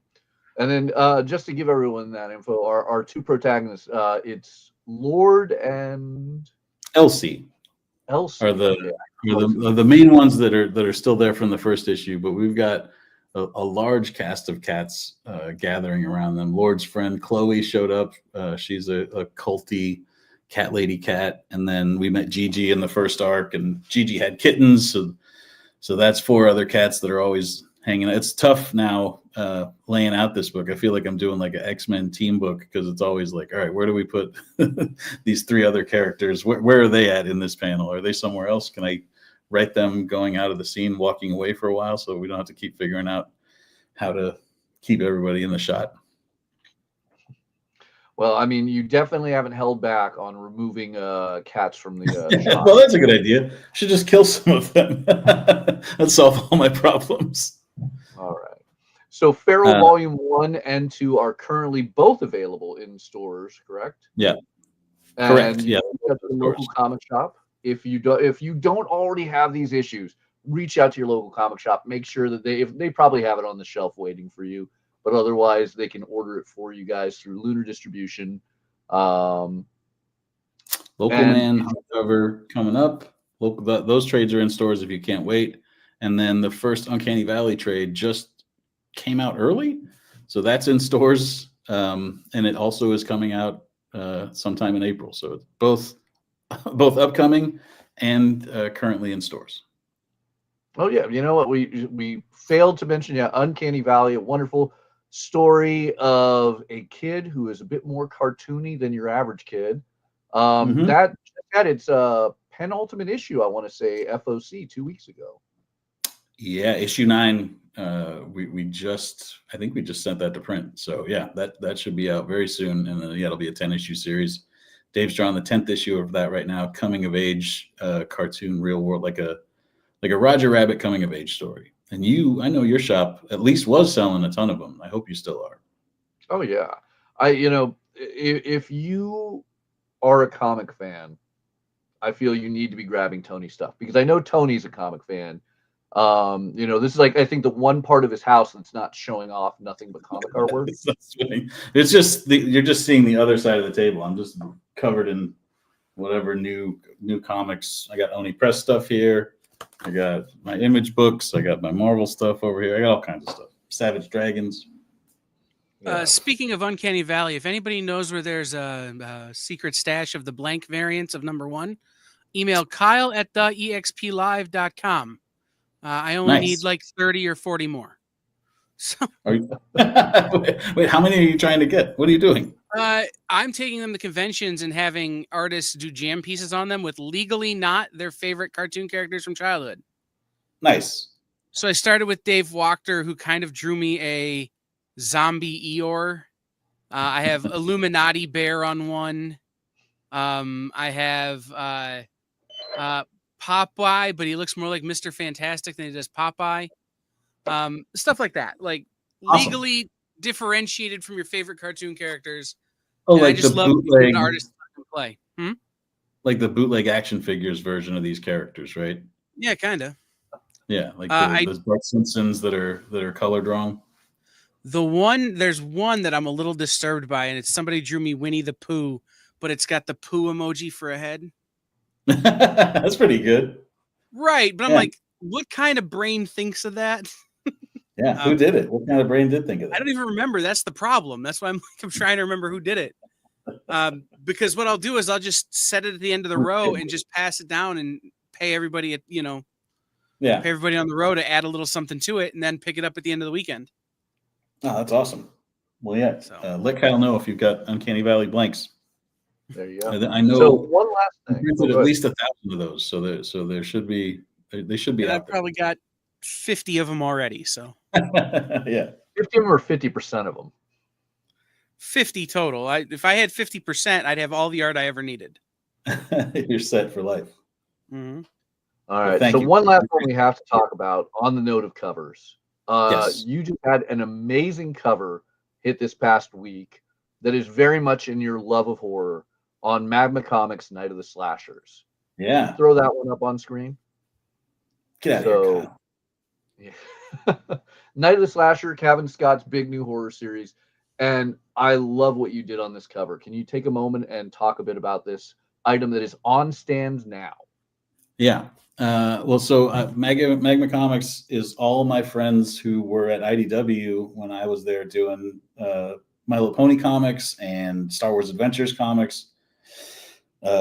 And then just to give everyone that info, our two protagonists, it's Lord and Elsie. Elsie are the main ones that are still there from the first issue, but we've got a large cast of cats gathering around them. Lord's friend Chloe showed up. She's a culty cat lady cat. And then we met Gigi in the first arc, and Gigi had kittens. So that's 4 other cats that are always hanging out. It's tough now laying out this book. I feel like I'm doing like an X-Men team book, because it's always like, all right, where do we put these 3 other characters? Where are they at in this panel? Are they somewhere else? Can I write them going out of the scene, walking away for a while, so we don't have to keep figuring out how to keep everybody in the shot? Well, I mean, you definitely haven't held back on removing cats from the shop. Well, that's a good idea. Should just kill some of them. That'd solve all my problems. All right. So Feral Volume 1 and 2 are currently both available in stores, correct? Yeah. And correct. Yeah. At the local comic shop. If you don't already have these issues, reach out to your local comic shop. Make sure that they probably have it on the shelf waiting for you. But otherwise, they can order it for you guys through Lunar Distribution. Local Man cover coming up. Those trades are in stores if you can't wait. And then the first Uncanny Valley trade just came out early, so that's in stores. And it also is coming out sometime in April. So it's both upcoming and currently in stores. Oh yeah, you know what we failed to mention? Yeah, Uncanny Valley, a wonderful story of a kid who is a bit more cartoony than your average kid. That had its penultimate issue, I want to say, FOC 2 weeks ago. Yeah, issue 9. We just sent that to print. So yeah, that should be out very soon, and then it'll be a 10-issue series. Dave's drawing the 10th issue of that right now, coming of age cartoon, real world, like a Roger Rabbit coming of age story. And I know your shop at least was selling a ton of them. I hope you still are. Oh yeah, if you are a comic fan, I feel you need to be grabbing Tony's stuff, because I know Tony's a comic fan. This is like, I think, the one part of his house that's not showing off nothing but comic artwork. It's just you're just seeing the other side of the table. I'm just covered in whatever new comics. I got Oni Press stuff here. I got my Image books. I got my Marvel stuff over here. I got all kinds of stuff. Savage Dragons. Yeah. Speaking of Uncanny Valley, if anybody knows where there's a secret stash of the blank variants of #1, email Kyle at theexplive.com. I only need like 30 or 40 more. So wait, how many are you trying to get? What are you doing? I'm taking them to conventions and having artists do jam pieces on them with legally not their favorite cartoon characters from childhood. Nice. So I started with Dave Wachter, who kind of drew me a zombie Eeyore. I have Illuminati Bear on one. I have Popeye, but he looks more like Mr. Fantastic than he does Popeye. Stuff like that. Like legally differentiated from your favorite cartoon characters. Oh, and like I just the love bootleg an artist can play. Like the bootleg action figures version of these characters, right? Yeah, kind of. Yeah, like those Bart Simpsons that are color drawn. There's one that I'm a little disturbed by, and it's somebody drew me Winnie the Pooh, but it's got the poo emoji for a head. That's pretty good. Right, but I'm like, what kind of brain thinks of that? Yeah, who did it? What kind of brain did think of that? I don't even remember. That's the problem. That's why I'm trying to remember who did it. Because what I'll do is I'll just set it at the end of the row and just pass it down and pay everybody pay everybody on the row to add a little something to it, and then pick it up at the end of the weekend. Oh, that's awesome. Well, yeah. Let Kyle know if you've got Uncanny Valley blanks. There you go. I know. So one last thing. Printed at least 1,000 of those, so there should be. They should be. And out I've probably got 50 of them already. So yeah, 50 of them or 50% of them. 50 total. If I had 50%, I'd have all the art I ever needed. You're set for life. Mm-hmm. All right. So one last one we have to talk about on the note of covers. Yes. You just had an amazing cover hit this past week that is very much in your love of horror on Magma Comics' Night of the Slashers. Yeah. Can you throw that one up on screen? Get out of here, Kyle. Yeah. Night of the Slasher, Kevin Scott's big new horror series. And I love what you did on this cover. Can you take a moment and talk a bit about this item that is on stands now? Yeah. Well, so Magma Comics is all my friends who were at IDW when I was there doing My Little Pony comics and Star Wars Adventures comics.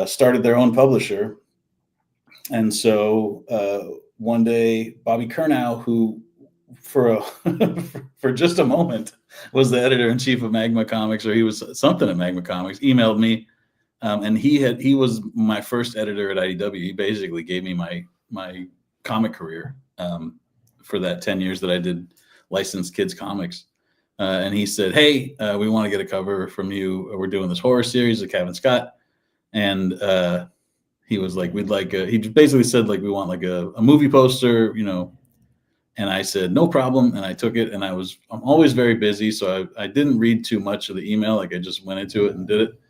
Started their own publisher. And so one day, Bobby Kernow, who for just a moment was the editor-in-chief of Magma Comics, or he was something at Magma Comics, emailed me. And he was my first editor at IDW. He basically gave me my comic career for that 10 years that I did licensed kids comics. And he said, "Hey, we want to get a cover from you. We're doing this horror series of Kevin Scott." And he was like, "We'd like he basically said, like, we want like a movie poster, you know." And I said, "No problem." And I took it, and I'm always very busy, so I didn't read too much of the email. Like, I just went into it and did it.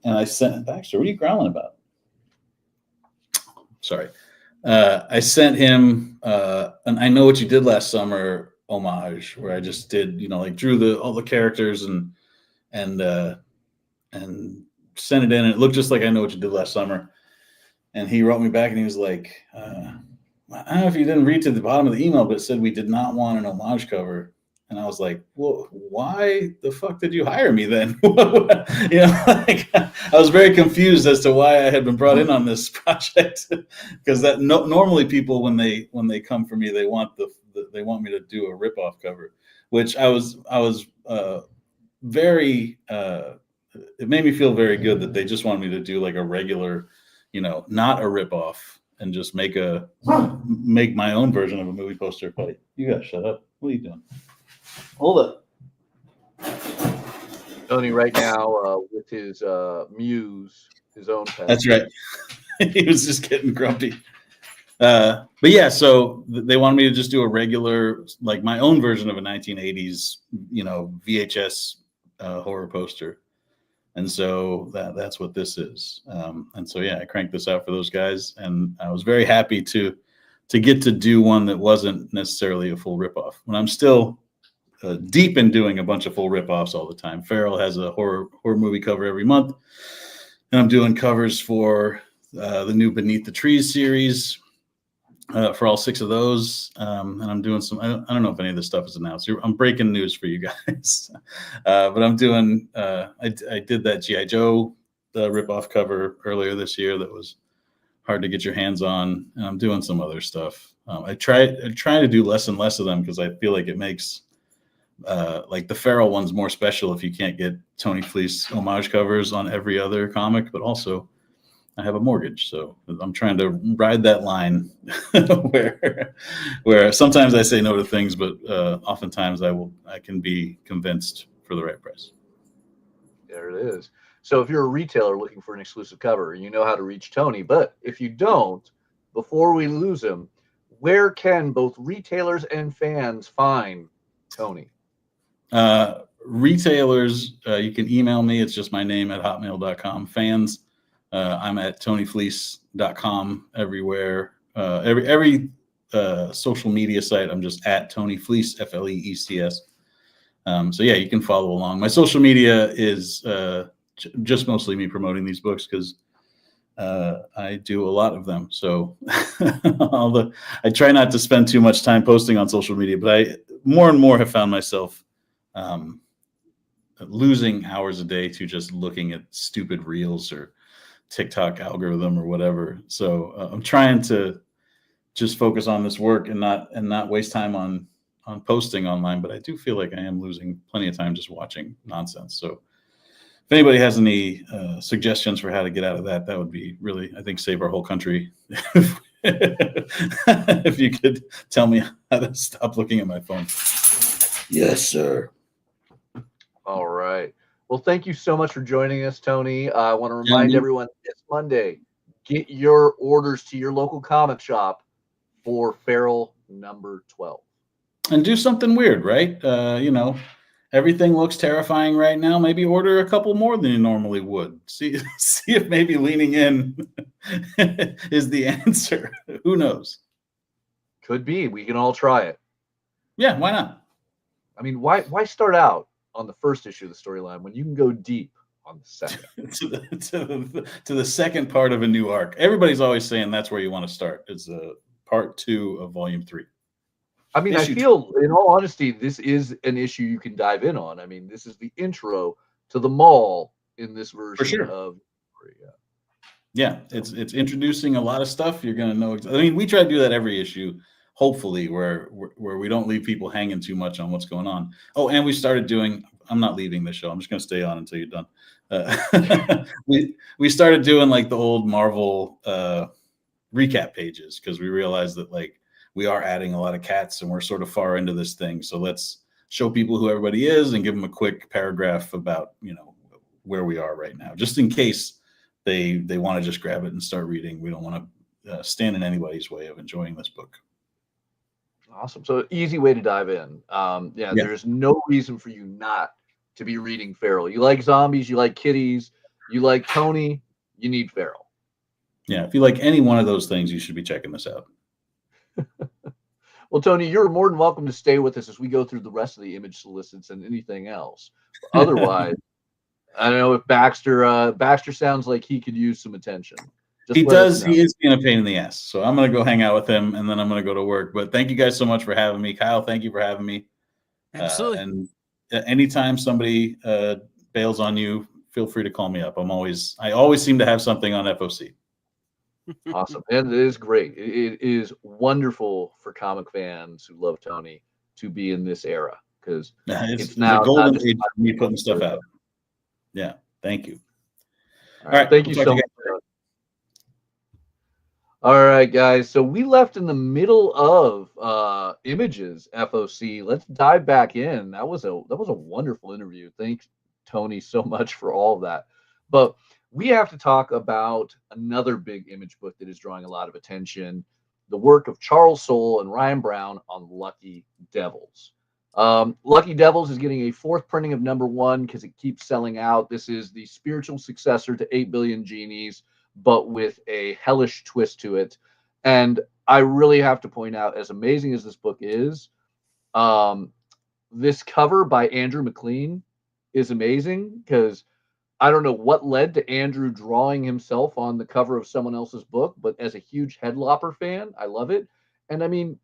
And I sent Baxter, what are you growling about? Sorry. I sent him an I Know What You Did Last Summer homage, where I just did, you know, like drew all the characters and sent it in, and it looked just like I Know What You Did Last Summer. And he wrote me back, and he was like, I don't know if you didn't read to the bottom of the email, but it said we did not want an homage cover. And I was like, "Well, why the fuck did you hire me then?" You know, like, I was very confused as to why I had been brought in on this project, because normally people when they come for me, they want they want me to do a ripoff cover, which I was very. It made me feel very good that they just wanted me to do like a regular, you know, not a ripoff, and just make my own version of a movie poster. Buddy, you gotta shut up. What are you doing? Hold up. Tony right now with his Muse, his own pen. That's right. He was just getting grumpy. But yeah, so they wanted me to just do a regular, like my own version of a 1980s, you know, VHS horror poster. And so that's what this is. And so, yeah, I cranked this out for those guys, and I was very happy to get to do one that wasn't necessarily a full ripoff. When I'm still deep in doing a bunch of full ripoffs all the time. Farrell has a horror movie cover every month, and I'm doing covers for the new Beneath the Trees series for all 6 of those. And I'm doing some. I don't know if any of this stuff is announced. I'm breaking news for you guys, but I'm doing. I did that G.I. Joe ripoff cover earlier this year that was hard to get your hands on, and I'm doing some other stuff. I try to do less and less of them because I feel like it makes like the Farrell one's more special if you can't get Tony Fleece homage covers on every other comic, but also I have a mortgage, so I'm trying to ride that line where sometimes I say no to things, but oftentimes I can be convinced for the right price. There it is. So if you're a retailer looking for an exclusive cover, you know how to reach Tony. But if you don't, before we lose him, where can both retailers and fans find Tony? Retailers, you can email me. It's just my name at hotmail.com. Fans, I'm at tonyfleece.com everywhere. Every social media site, I'm just at Tony Fleece, Fleecs. So yeah, you can follow along. My social media is just mostly me promoting these books because I do a lot of them. So I try not to spend too much time posting on social media, but I more and more have found myself losing hours a day to just looking at stupid reels or TikTok algorithm or whatever. So I'm trying to just focus on this work and not waste time on posting online. But I do feel like I am losing plenty of time just watching nonsense. So if anybody has any suggestions for how to get out of that, that would be really, I think, save our whole country. If you could tell me how to stop looking at my phone. Yes, sir. All right. Well, thank you so much for joining us, Tony. I want to remind everyone this Monday, get your orders to your local comic shop for Farrell number 12. And do something weird, right? You know, everything looks terrifying right now. Maybe order a couple more than you normally would. See if maybe leaning in is the answer. Who knows? Could be. We can all try it. Yeah, why not? I mean, why start out on the first issue of the storyline when you can go deep on the second. to the second part of a new arc. Everybody's always saying that's where you want to start. It's part 2 of volume 3. I mean, I feel, in all honesty, this is an issue you can dive in on. I mean, this is the intro to the mall in this version of. Yeah, it's introducing a lot of stuff. You're gonna know. I mean, we try to do that every issue, hopefully, where we don't leave people hanging too much on what's going on. Oh, and we started doing. I'm not leaving the show. I'm just gonna stay on until you're done. We started doing like the old Marvel recap pages because we realized that like we are adding a lot of cats and we're sort of far into this thing. So let's show people who everybody is and give them a quick paragraph about, where we are right now, just in case they want to just grab it and start reading. We don't want to stand in anybody's way of enjoying this book. Awesome. So easy way to dive in. There's no reason for you not to be reading Feral. You like zombies, you like kitties, you like Tony, you need Feral. Yeah, if you like any one of those things, you should be checking this out. Well, Tony, you're more than welcome to stay with us as we go through the rest of the image solicits and anything else. Otherwise, I don't know if Baxter sounds like he could use some attention. He does. He is being a pain in the ass. So I'm going to go hang out with him and then I'm going to go to work. But thank you guys so much for having me. Kyle, thank you for having me. Absolutely. And anytime somebody bails on you, feel free to call me up. I always seem to have something on FOC. Awesome. And it is great. It is wonderful for comic fans who love Tony to be in this era because it's now a golden age for me putting stuff out. Yeah. Thank you. All right. Thank you so much. All right, guys. So we left in the middle of Images FOC. Let's dive back in. That was a wonderful interview. Thanks, Tony, so much for all of that. But we have to talk about another big Image book that is drawing a lot of attention, the work of Charles Soule and Ryan Brown on Lucky Devils. Lucky Devils is getting a 4th printing of #1 because it keeps selling out. This is the spiritual successor to 8 Billion Genies, but with a hellish twist to it. And I really have to point out, as amazing as this book is, this cover by Andrew McLean is amazing because I don't know what led to Andrew drawing himself on the cover of someone else's book, but as a huge Headlopper fan, I love it. And I mean,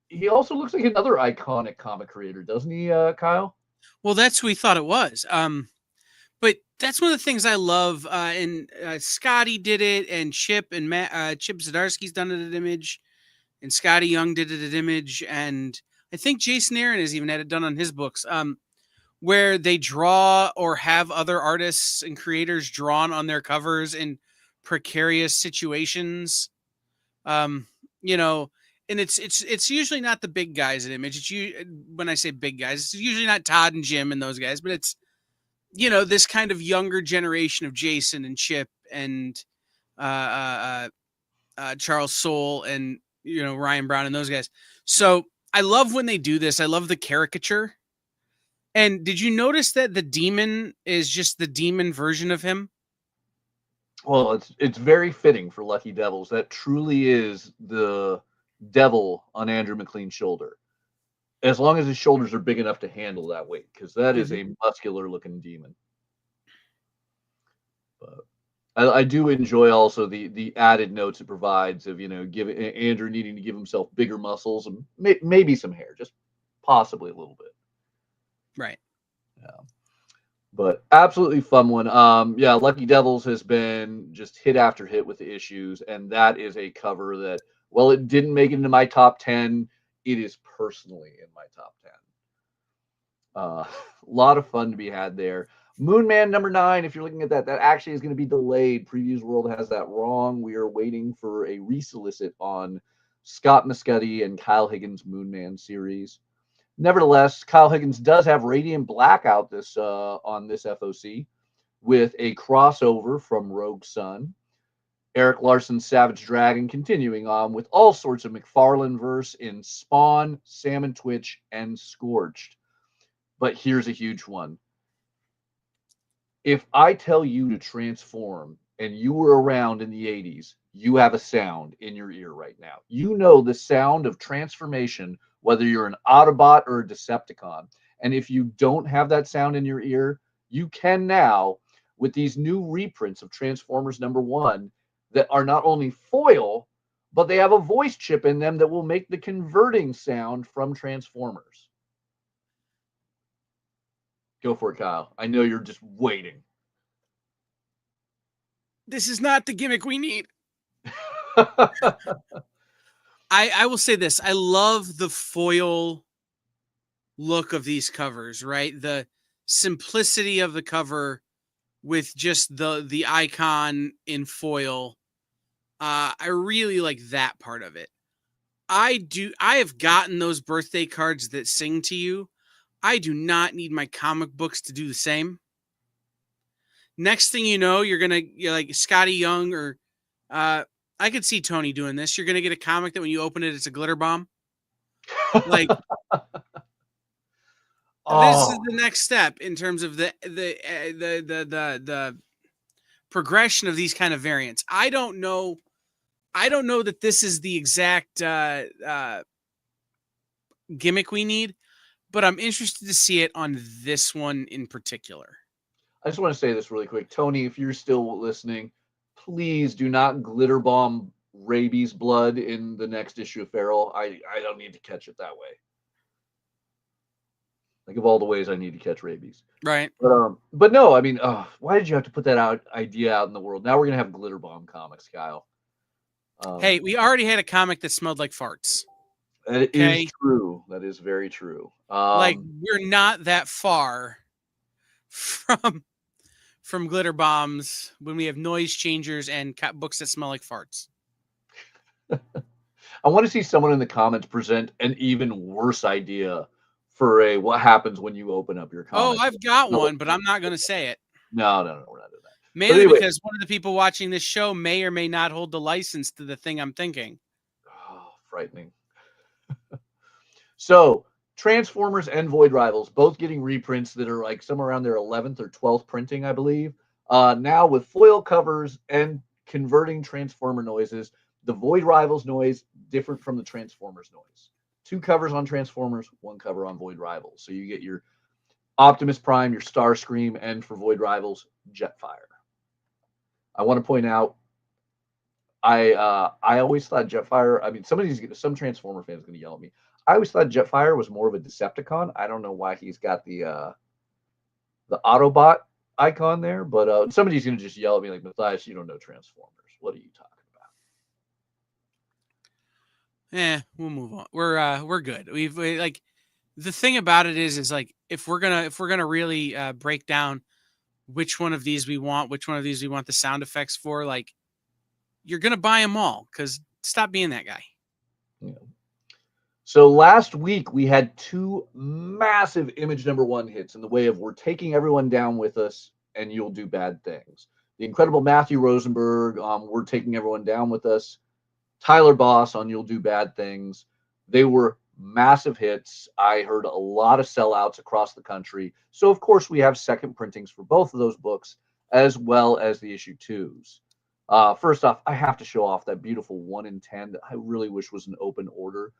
he also looks like another iconic comic creator, doesn't he, Kyle? Well, that's who we thought it was. But that's one of the things I love. And Scotty did it, and Chip and Chip Zdarsky's done it at Image, and Scotty Young did it at Image, and I think Jason Aaron has even had it done on his books. Where they draw or have other artists and creators drawn on their covers in precarious situations. And it's usually not the big guys at Image. When I say big guys, it's usually not Todd and Jim and those guys, but it's, this kind of younger generation of Jason and Chip and Charles Soule and, Ryan Brown and those guys. So I love when they do this. I love the caricature. And did you notice that the demon is just the demon version of him? Well, it's very fitting for Lucky Devils. That truly is the devil on Andrew McLean's shoulder. As long as his shoulders are big enough to handle that weight, because that is a muscular-looking demon. But I do enjoy also the added notes it provides of, give Andrew needing to give himself bigger muscles and maybe some hair, just possibly a little bit. Right. Yeah. But absolutely fun one. Lucky Devils has been just hit after hit with the issues, and that is a cover that, well, it didn't make it into my top 10. It is personally in my top 10. A lot of fun to be had there. Moonman #9, if you're looking at that actually is going to be delayed. Previews World has that wrong. We are waiting for a resolicit on Scott Muscati and Kyle Higgins' Moonman series. Nevertheless, Kyle Higgins does have Radiant Black out on this FOC with a crossover from Rogue Sun. Eric Larson's Savage Dragon continuing on with all sorts of McFarlane verse in Spawn, Salmon Twitch, and Scorched. But here's a huge one. If I tell you to transform and you were around in the 80s, you have a sound in your ear right now. You know the sound of transformation, whether you're an Autobot or a Decepticon. And if you don't have that sound in your ear, you can now with these new reprints of Transformers #1 that are not only foil, but they have a voice chip in them that will make the converting sound from Transformers. Go for it, Kyle. I know you're just waiting. This is not the gimmick we need. I will say this. I love the foil look of these covers, right? The simplicity of the cover with just the icon in foil. I really like that part of it. I have gotten those birthday cards that sing to you. I do not need my comic books to do the same. Next thing you know, you're like Scotty Young or I could see Tony doing this. You're gonna get a comic that when you open it, it's a glitter bomb. Like this is the next step in terms of the progression of these kind of variants. I don't know that this is the exact gimmick we need, but I'm interested to see it on this one in particular. I just want to say this really quick. Tony, if you're still listening, please do not glitter bomb rabies blood in the next issue of Feral. I don't need to catch it that way. Think of all the ways I need to catch rabies. Right. But no, I mean, why did you have to put that idea out in the world? Now we're going to have glitter bomb comics, Kyle. Hey, we already had a comic that smelled like farts. That is true. That is very true. Like we're not that far from glitter bombs when we have noise changers and books that smell like farts. I want to see someone in the comments present an even worse idea for what happens when you open up your comic. Oh, I've got one, but I'm not going to say it. No, we're not doing that. Mainly because one of the people watching this show may or may not hold the license to the thing I'm thinking. Oh, frightening. So, Transformers and Void Rivals, both getting reprints that are like somewhere around their 11th or 12th printing, I believe. Now with foil covers and converting Transformer noises, the Void Rivals noise different from the Transformers noise. 2 covers on Transformers, 1 cover on Void Rivals. So you get your Optimus Prime, your Starscream, and for Void Rivals, Jetfire. I want to point out, I always thought Jetfire. I mean, some Transformer fans are going to yell at me. I always thought Jetfire was more of a Decepticon. I don't know why he's got the Autobot icon there, but somebody's going to just yell at me like, Mathias, you don't know Transformers. What are you talking about? We'll move on. We're good. Like the thing about it is like if we're gonna really break down which one of these we want the sound effects for, like you're gonna buy them all because stop being that guy. Yeah. So last week we had 2 massive Image #1 hits in the way of We're Taking Everyone Down With Us and You'll Do Bad Things. The incredible Matthew Rosenberg, We're Taking Everyone Down With Us. Tyler Boss on You'll Do Bad Things. They were massive hits. I heard a lot of sellouts across the country. So, of course, we have second printings for both of those books, as well as the issue 2s. First off, I have to show off that beautiful 1 in 10 that I really wish was an open order.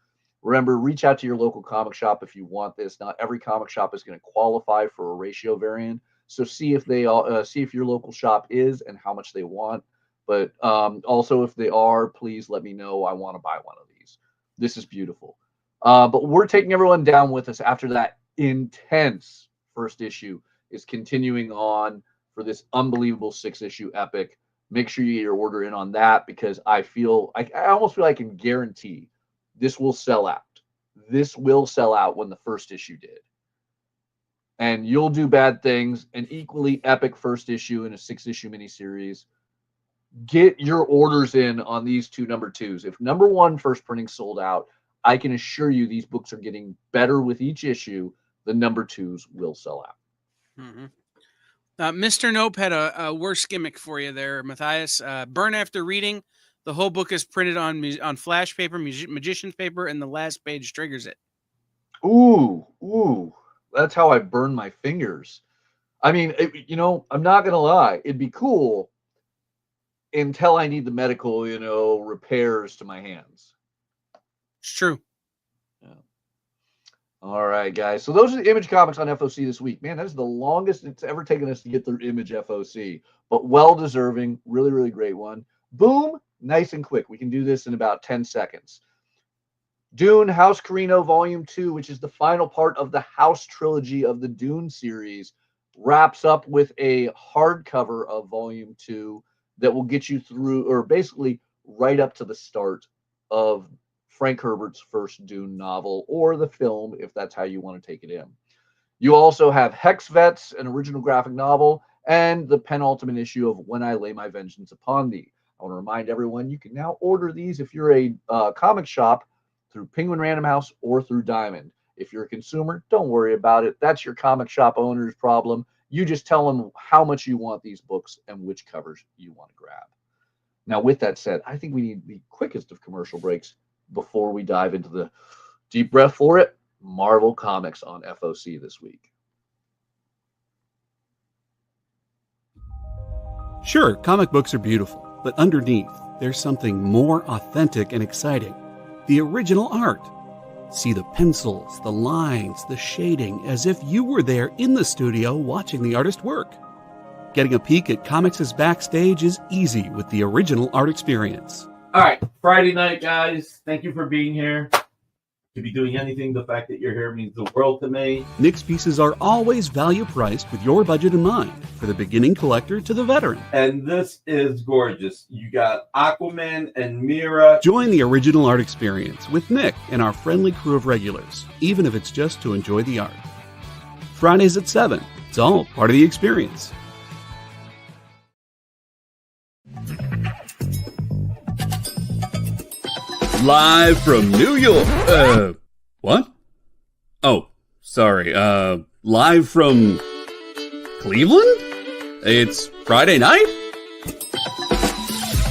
Remember, reach out to your local comic shop if you want this. Not every comic shop is going to qualify for a ratio variant. So see if your local shop is and how much they want. But also, if they are, please let me know. I want to buy one of these. This is beautiful. But We're Taking Everyone Down With Us after that intense first issue is continuing on for this unbelievable 6-issue epic. Make sure you get your order in on that because I almost feel I can guarantee this will sell out. This will sell out when the first issue did. And You'll Do Bad Things, an equally epic first issue in a 6-issue miniseries. Get your orders in on these 2 #2s. If #1 first printing sold out, I can assure you these books are getting better with each issue. The #2s will sell out. Mm-hmm. Mr. Nope had a worse gimmick for you there, Mathias. Burn after reading. The whole book is printed on flash paper, magician's paper, and the last page triggers it. Ooh. That's how I burn my fingers. I mean, I'm not going to lie. It'd be cool until I need the medical, repairs to my hands. It's true. Yeah. All right, guys. So those are the Image comics on FOC this week. Man, that is the longest it's ever taken us to get through Image FOC, but well deserving. Really, really great one. Boom, nice and quick. We can do this in about 10 seconds. Dune House Carino Volume 2, which is the final part of the House trilogy of the Dune series, wraps up with a hardcover of Volume 2 that will get you through, or basically right up to the start of Frank Herbert's first Dune novel, or the film, if that's how you want to take it in. You also have Hex Vets, an original graphic novel, and the penultimate issue of When I Lay My Vengeance Upon Thee. I want to remind everyone you can now order these if you're a comic shop through Penguin Random House or through Diamond. If you're a consumer, don't worry about it. That's your comic shop owner's problem. You just tell them how much you want these books and which covers you want to grab. Now, with that said, I think we need the quickest of commercial breaks before we dive into the deep breath for it. Marvel Comics on FOC this week. Sure, comic books are beautiful, but underneath, there's something more authentic and exciting. The original art. See the pencils, the lines, the shading, as if you were there in the studio watching the artist work. Getting a peek at comics' backstage is easy with the original art experience. All right, Friday night, guys. Thank you for being here. To be doing anything, the fact that you're here means the world to me. Nick's pieces are always value priced with your budget in mind, for the beginning collector to the veteran. And this is gorgeous. You got Aquaman and Mira. Join the original art experience with Nick and our friendly crew of regulars, even if it's just to enjoy the art. Fridays at 7. It's all part of the experience. Live from New York. What? Oh, sorry. Live from Cleveland? It's Friday night?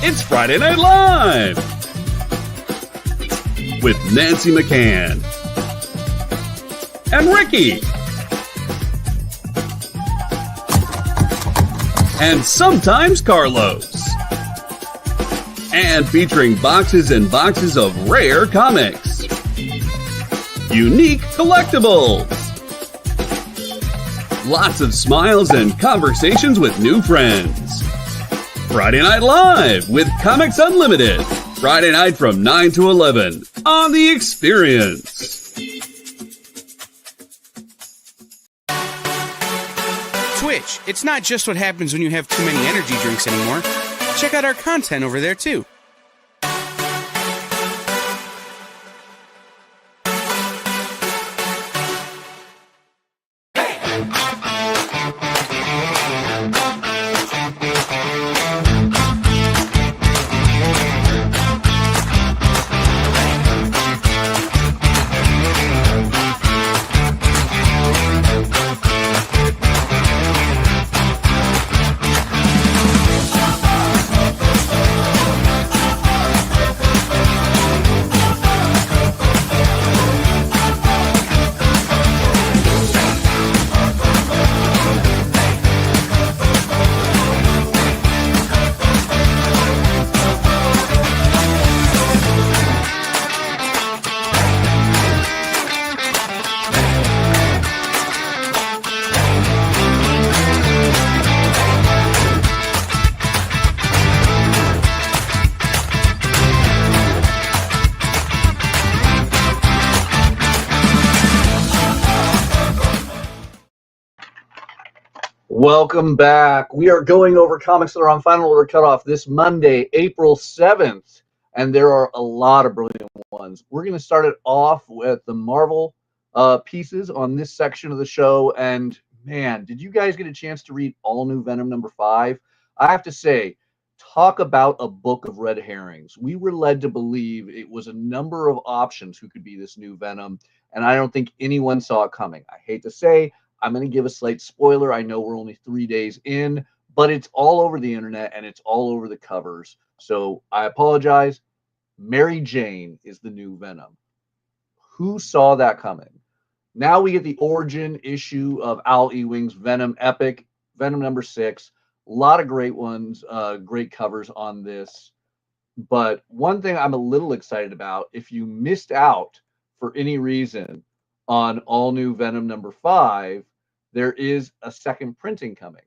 It's Friday Night Live! With Nancy McCann. And Ricky. And sometimes Carlos. And featuring boxes and boxes of rare comics. Unique collectibles. Lots of smiles and conversations with new friends. Friday Night Live with Comics Unlimited. Friday night from 9 to 11 on The Experience. Twitch, it's not just what happens when you have too many energy drinks anymore. Check out our content over there, too. Welcome back. We are going over comics that are on Final Order Cutoff this Monday, April 7th, and there are a lot of brilliant ones. We're going to start it off with the Marvel pieces on this section of the show, and man, did you guys get a chance to read All New Venom number 5? I have to say, talk about a book of red herrings. We were led to believe it was a number of options who could be this new Venom, and I don't think anyone saw it coming. I hate to say, I'm going to give a slight spoiler. I know we're only 3 days in, but it's all over the internet and it's all over the covers. So I apologize. Mary Jane is the new Venom. Who saw that coming? Now we get the origin issue of Al Ewing's Venom Epic, Venom number 6. A lot of great ones, great covers on this. But one thing I'm a little excited about, if you missed out for any reason on all new Venom number 5, there is a second printing coming.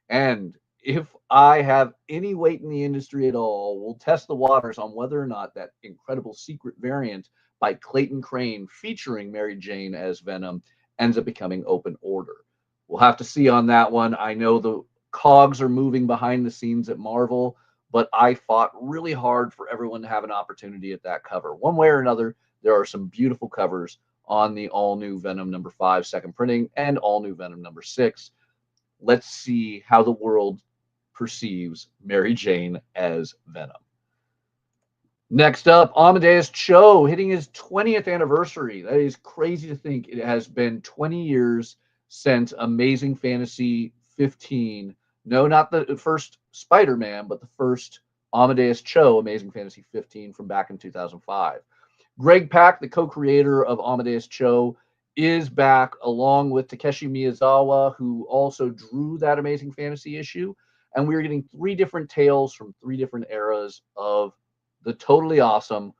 And if I have any weight in the industry at all, we'll test the waters on whether or not that incredible secret variant by Clayton Crane featuring Mary Jane as Venom ends up becoming open order. We'll have to see on that one. I know the cogs are moving behind the scenes at Marvel, but I fought really hard for everyone to have an opportunity at that cover. One way or another, there are some beautiful covers on the all-new Venom number 5 second printing and all-new Venom number 6. Let's see how the world perceives Mary Jane as Venom. Next up, Amadeus Cho hitting his 20th anniversary. That is crazy to think. It has been 20 years since Amazing Fantasy 15. No, not the first Spider-Man, but the first Amadeus Cho Amazing Fantasy 15 from back in 2005. Greg Pak, the co-creator of Amadeus Cho, is back along with Takeshi Miyazawa, who also drew that Amazing Fantasy issue. And we're getting 3 different tales from 3 different eras of the totally awesome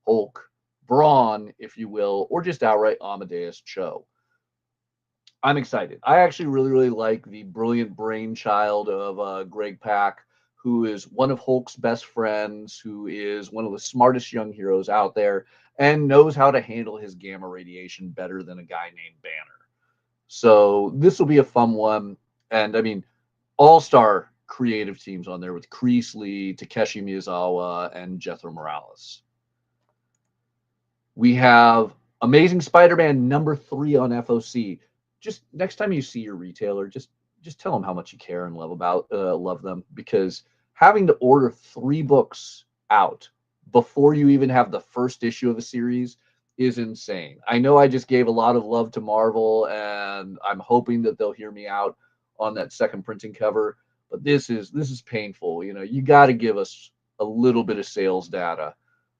Hulk, Brawn, if you will, or just outright Amadeus Cho. I'm excited. I actually really like the brilliant brainchild of Greg Pak, who is one of Hulk's best friends, who is one of the smartest young heroes out there, and knows how to handle his gamma radiation better than a guy named Banner. So this will be a fun one. And I mean, all-star creative teams on there with Creasley, Takeshi Miyazawa, and Jethro Morales. We have Amazing Spider-Man number 3 on FOC. Just next time you see your retailer, just tell them how much you care and love them, because having to order 3 books out before you even have the first issue of a series is insane. I know I just gave a lot of love to Marvel, and I'm hoping that they'll hear me out on that second printing cover, but this is painful. You know, you got to give us a little bit of sales data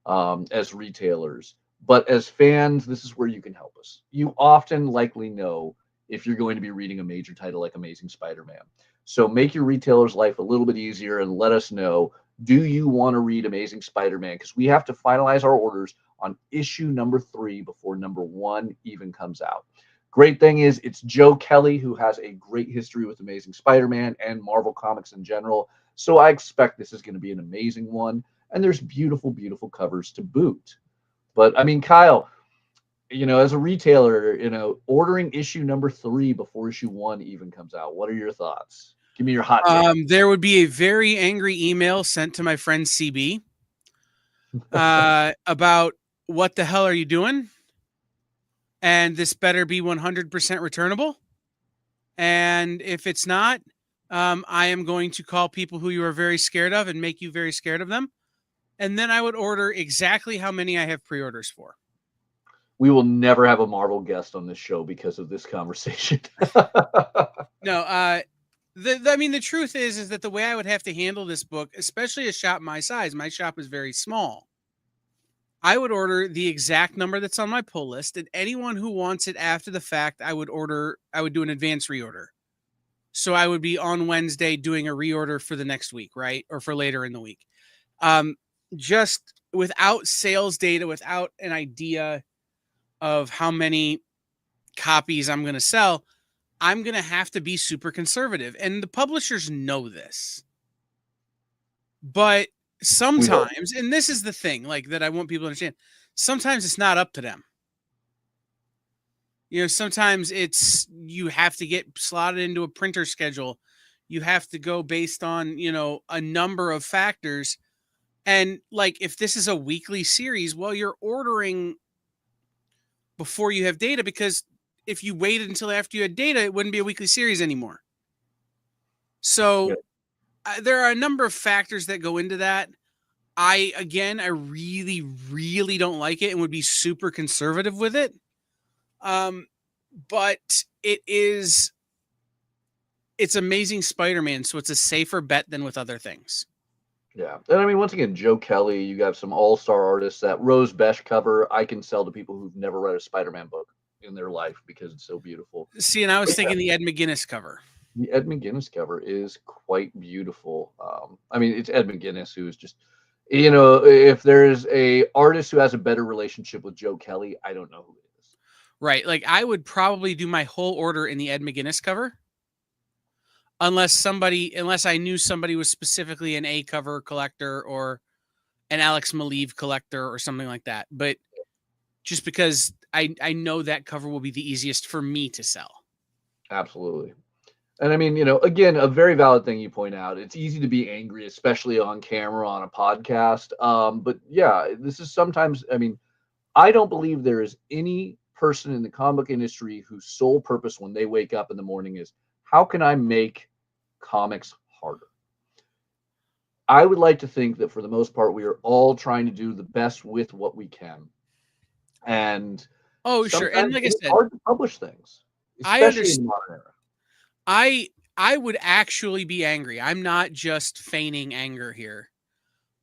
as retailers, but as fans, this is where you can help us. You often likely know if you're going to be reading a major title like Amazing Spider-Man. So make your retailer's life a little bit easier and let us know, do you want to read Amazing Spider-Man? Because we have to finalize our orders on issue number 3 before number 1 even comes out. Great thing is it's Joe Kelly, who has a great history with Amazing Spider-Man and Marvel Comics in general. So I expect this is going to be an amazing one. And there's beautiful, beautiful covers to boot. But I mean, Kyle, you know, as a retailer, you know, ordering issue number 3 before issue 1 even comes out, what are your thoughts? Give me your hot take. There would be a very angry email sent to my friend CB about what the hell are you doing? And this better be 100% returnable. And if it's not, I am going to call people who you are very scared of and make you very scared of them. And then I would order exactly how many I have pre-orders for. We will never have a Marvel guest on this show because of this conversation. No, I mean, the truth is that the way I would have to handle this book, especially a shop my size, my shop is very small. I would order the exact number that's on my pull list, and anyone who wants it after the fact, I would do an advance reorder. So I would be on Wednesday doing a reorder for the next week, right? Or for later in the week. Just without sales data, without an idea of how many copies I'm going to sell, I'm going to have to be super conservative. And the publishers know this. But sometimes, and this is the thing, like, that I want people to understand, sometimes it's not up to them. You know, sometimes it's, you have to get slotted into a printer schedule. You have to go based on, you know, a number of factors. And like, if this is a weekly series, well, you're ordering before you have data, because if you waited until after you had data, it wouldn't be a weekly series anymore. So there are a number of factors that go into that. I really, really don't like it and would be super conservative with it. But it's Amazing Spider-Man, so it's a safer bet than with other things. Yeah. And I mean, once again, Joe Kelly, you got some all-star artists. That Rose Besh cover, I can sell to people who've never read a Spider-Man book in their life because it's so beautiful. See, and I was thinking the Ed McGuinness cover. The Ed McGuinness cover is quite beautiful. I mean, it's Ed McGuinness, who is just, you know, if there's a artist who has a better relationship with Joe Kelly, I don't know who it is. Right. Like I would probably do my whole order in the Ed McGuinness cover. Unless I knew somebody was specifically an A cover collector or an Alex Maleev collector or something like that. But just because I know that cover will be the easiest for me to sell. Absolutely. And I mean, again, a very valid thing you point out. It's easy to be angry, especially on camera on a podcast. But yeah, this is sometimes, I mean, I don't believe there is any person in the comic book industry whose sole purpose when they wake up in the morning is, how can I make comics harder? I would like to think that for the most part, we are all trying to do the best with what we can. And sure. And like I it's said, hard to publish things, especially in the modern era. I would actually be angry. I'm not just feigning anger here.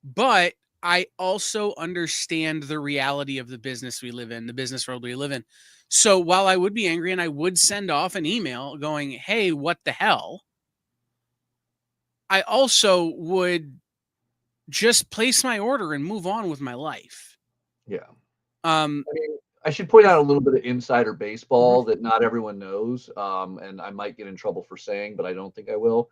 But I also understand the reality of the business we live in, the business world we live in. So while I would be angry and I would send off an email going, hey, what the hell? I also would just place my order and move on with my life. Yeah. I mean, I should point out a little bit of insider baseball that not everyone knows, and I might get in trouble for saying, but I don't think I will.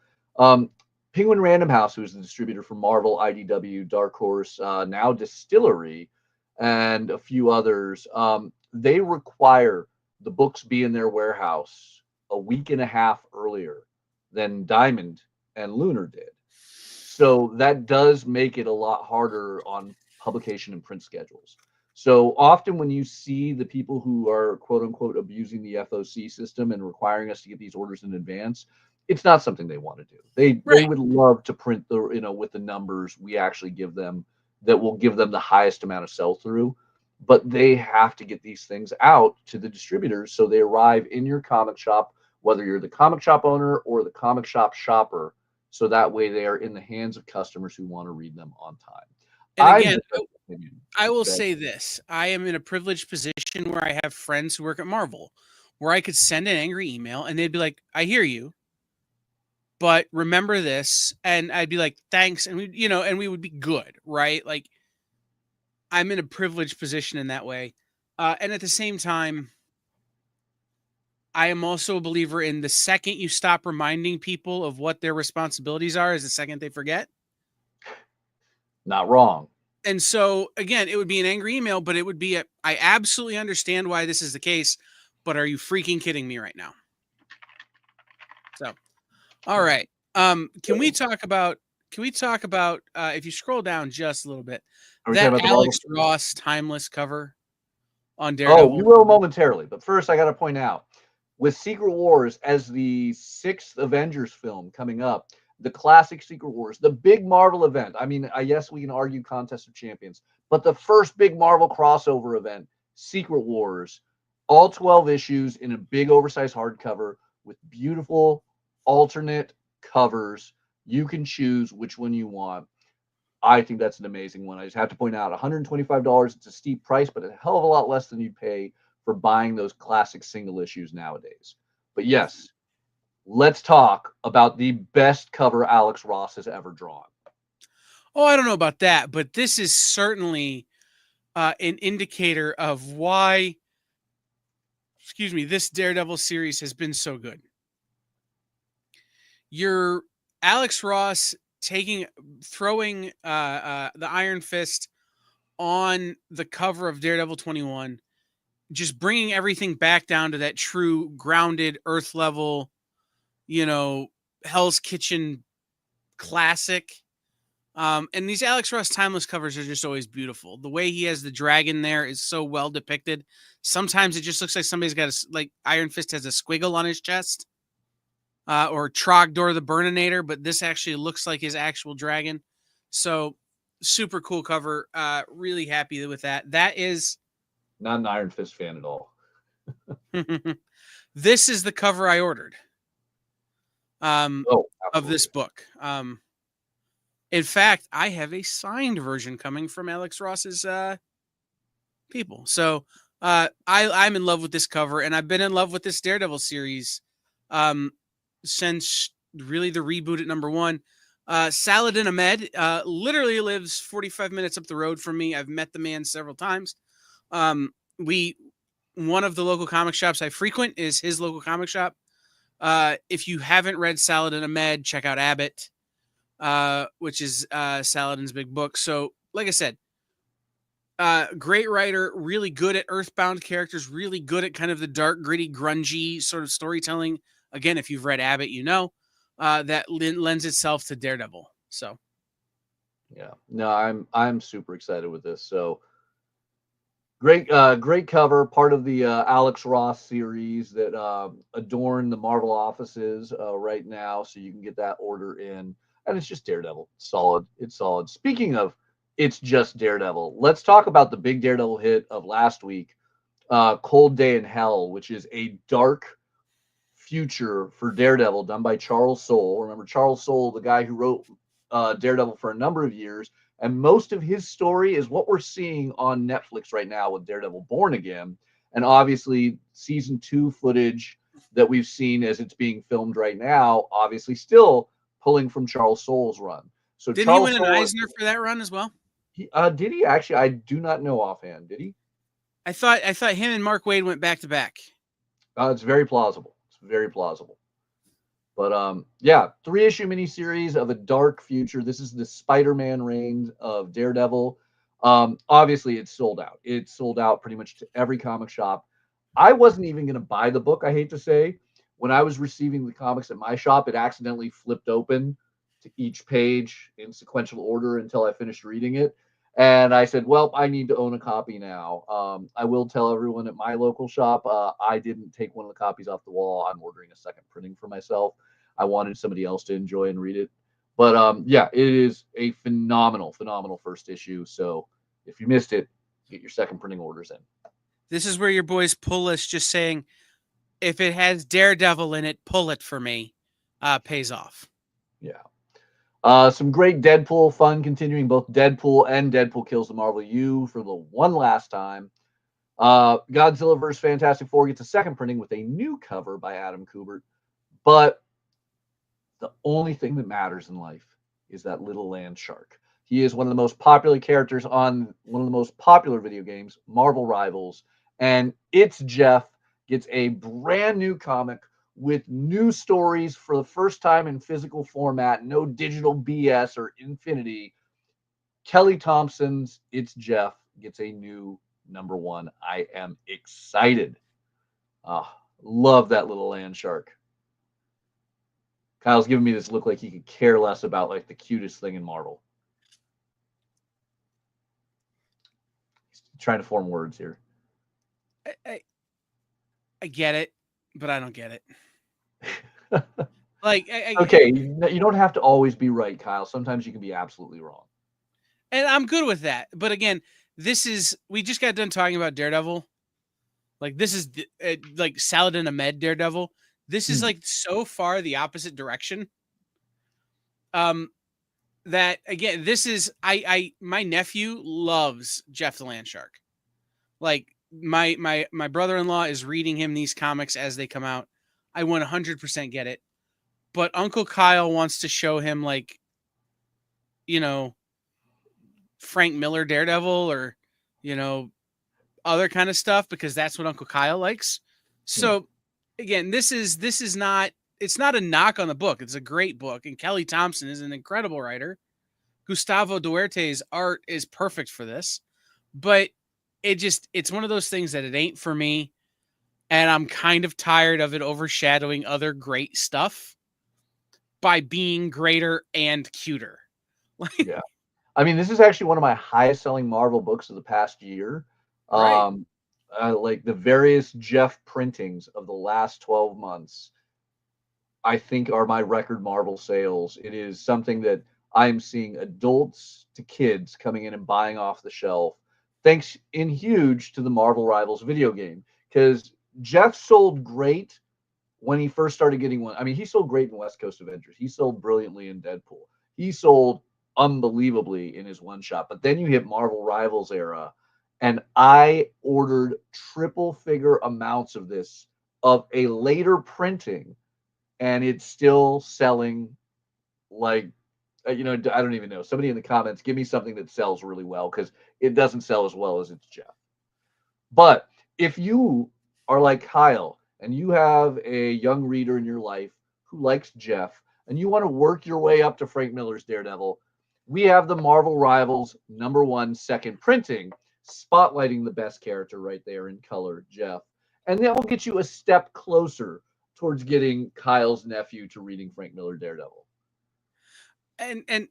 Penguin Random House, who is the distributor for Marvel, IDW, Dark Horse, now Distillery, and a few others, they require the books be in their warehouse a week and a half earlier than Diamond and Lunar did. So that does make it a lot harder on publication and print schedules. So often when you see the people who are quote unquote abusing the FOC system and requiring us to get these orders in advance, it's not something they want to do. They would love to print the, with the numbers we actually give them that will give them the highest amount of sell through, but they have to get these things out to the distributors so they arrive in your comic shop, whether you're the comic shop owner or the comic shop shopper. So that way they are in the hands of customers who want to read them on time. And again, I will say this. I am in a privileged position where I have friends who work at Marvel, where I could send an angry email and they'd be like, I hear you, but remember this. And I'd be like, thanks. And we would be good, right? Like I'm in a privileged position in that way. And at the same time, I am also a believer in the second you stop reminding people of what their responsibilities are is the second they forget. Not wrong. And so, again, it would be an angry email, but it would be I absolutely understand why this is the case, but are you freaking kidding me right now? So, all right. Can we talk about if you scroll down just a little bit, that Alex Ross Timeless cover on Daredevil? Oh, we will momentarily, but first I got to point out, with Secret Wars as the 6th Avengers film coming up, the classic Secret Wars, the big Marvel event. I mean, yes, we can argue Contest of Champions, but the first big Marvel crossover event, Secret Wars, all 12 issues in a big oversized hardcover with beautiful alternate covers. You can choose which one you want. I think that's an amazing one. I just have to point out $125. It's a steep price, but a hell of a lot less than you'd pay for buying those classic single issues nowadays. But yes, let's talk about the best cover Alex Ross has ever drawn. Oh, I don't know about that, but this is certainly an indicator of why, this Daredevil series has been so good. Your Alex Ross throwing the Iron Fist on the cover of Daredevil 21, just bringing everything back down to that true grounded earth level, Hell's Kitchen classic. And these Alex Ross Timeless covers are just always beautiful. The way he has the dragon there is so well depicted. Sometimes it just looks like somebody's got Iron Fist has a squiggle on his chest. Or Trogdor the Burninator, but this actually looks like his actual dragon. So super cool cover. Really happy with that. That is not an Iron Fist fan at all. This is the cover I ordered. Of this book. In fact, I have a signed version coming from Alex Ross's people. So I'm in love with this cover, and I've been in love with this Daredevil series since really the reboot at #1. Saladin Ahmed literally lives 45 minutes up the road from me. I've met the man several times. When one of the local comic shops I frequent is his local comic shop. If you haven't read Saladin Ahmed, check out Abbott, which is Saladin's big book. So, like I said, great writer, really good at earthbound characters, really good at kind of the dark, gritty, grungy sort of storytelling. Again, if you've read Abbott, you know that lends itself to Daredevil. So, yeah, no, I'm super excited with this. So great, great cover, part of the Alex Ross series that adorn the Marvel offices right now. So you can get that order in, and it's just Daredevil. Solid. It's solid. Speaking of, it's just Daredevil. Let's talk about the big Daredevil hit of last week, Cold Day in Hell, which is a dark future for Daredevil done by Charles Soule. Remember Charles Soule, the guy who wrote Daredevil for a number of years, and most of his story is what we're seeing on Netflix right now with Daredevil Born Again, and obviously season 2 footage that we've seen as it's being filmed right now, obviously still pulling from Charles Soule's run. So didn't Charles he win an Soule, Eisner for that run as well? did he actually? I do not know offhand. Did he? I thought him and Mark Waid went back to back. It's very plausible. It's very plausible. But yeah, 3-issue miniseries of a dark future. This is the Spider-Man reign of Daredevil. Obviously, it's sold out. It's sold out pretty much to every comic shop. I wasn't even going to buy the book, I hate to say. When I was receiving the comics at my shop, it accidentally flipped open to each page in sequential order until I finished reading it. And I said, well, I need to own a copy now. I will tell everyone at my local shop, I didn't take one of the copies off the wall. I'm ordering a second printing for myself. I wanted somebody else to enjoy and read it. But yeah, it is a phenomenal, phenomenal first issue. So if you missed it, get your second printing orders in. This is where your boys pull us just saying, if it has Daredevil in it, pull it for me, pays off. Yeah. Some great Deadpool fun continuing, both Deadpool and Deadpool Kills the Marvel U for the one last time. Godzilla vs. Fantastic Four gets a second printing with a new cover by Adam Kubert. But the only thing that matters in life is that little land shark. He is one of the most popular characters on one of the most popular video games, Marvel Rivals. And It's Jeff gets a brand new comic with new stories for the first time in physical format, no digital BS or infinity. Kelly Thompson's It's Jeff gets a new #1. I am excited. Love that little land shark. Kyle's giving me this look like he could care less about like the cutest thing in Marvel. He's trying to form words here. I get it, but I don't get it. Like, okay, you don't have to always be right, Kyle. Sometimes you can be absolutely wrong. And I'm good with that. But again, we just got done talking about Daredevil. Like, this is like Saladin Ahmed Daredevil. This is like so far the opposite direction. That again, this is my nephew loves Jeff the Land Shark. Like my brother-in-law is reading him these comics as they come out. I 100% get it. But Uncle Kyle wants to show him, like, you know, Frank Miller Daredevil or, you know, other kind of stuff because that's what Uncle Kyle likes. So again, this is not, it's not a knock on the book. It's a great book. And Kelly Thompson is an incredible writer. Gustavo Duerte's art is perfect for this, but it's one of those things that it ain't for me. And I'm kind of tired of it overshadowing other great stuff by being greater and cuter. Yeah. I mean, this is actually one of my highest selling Marvel books of the past year. Right. Like the various Jeff printings of the last 12 months, I think are my record Marvel sales. It is something that I'm seeing adults to kids coming in and buying off the shelf, thanks in huge to the Marvel Rivals video game. Because Jeff sold great when he first started getting one. I mean, he sold great in West Coast Avengers. He sold brilliantly in Deadpool. He sold unbelievably in his one shot. But then you hit Marvel Rivals era, and I ordered triple figure amounts of this of a later printing, and it's still selling like, I don't even know. Somebody in the comments, give me something that sells really well, because it doesn't sell as well as It's Jeff. But if you are like Kyle and you have a young reader in your life who likes Jeff and you want to work your way up to Frank Miller's Daredevil, we have the Marvel Rivals #1 second printing, spotlighting the best character right there in color, Jeff. And that will get you a step closer towards getting Kyle's nephew to reading Frank Miller Daredevil. And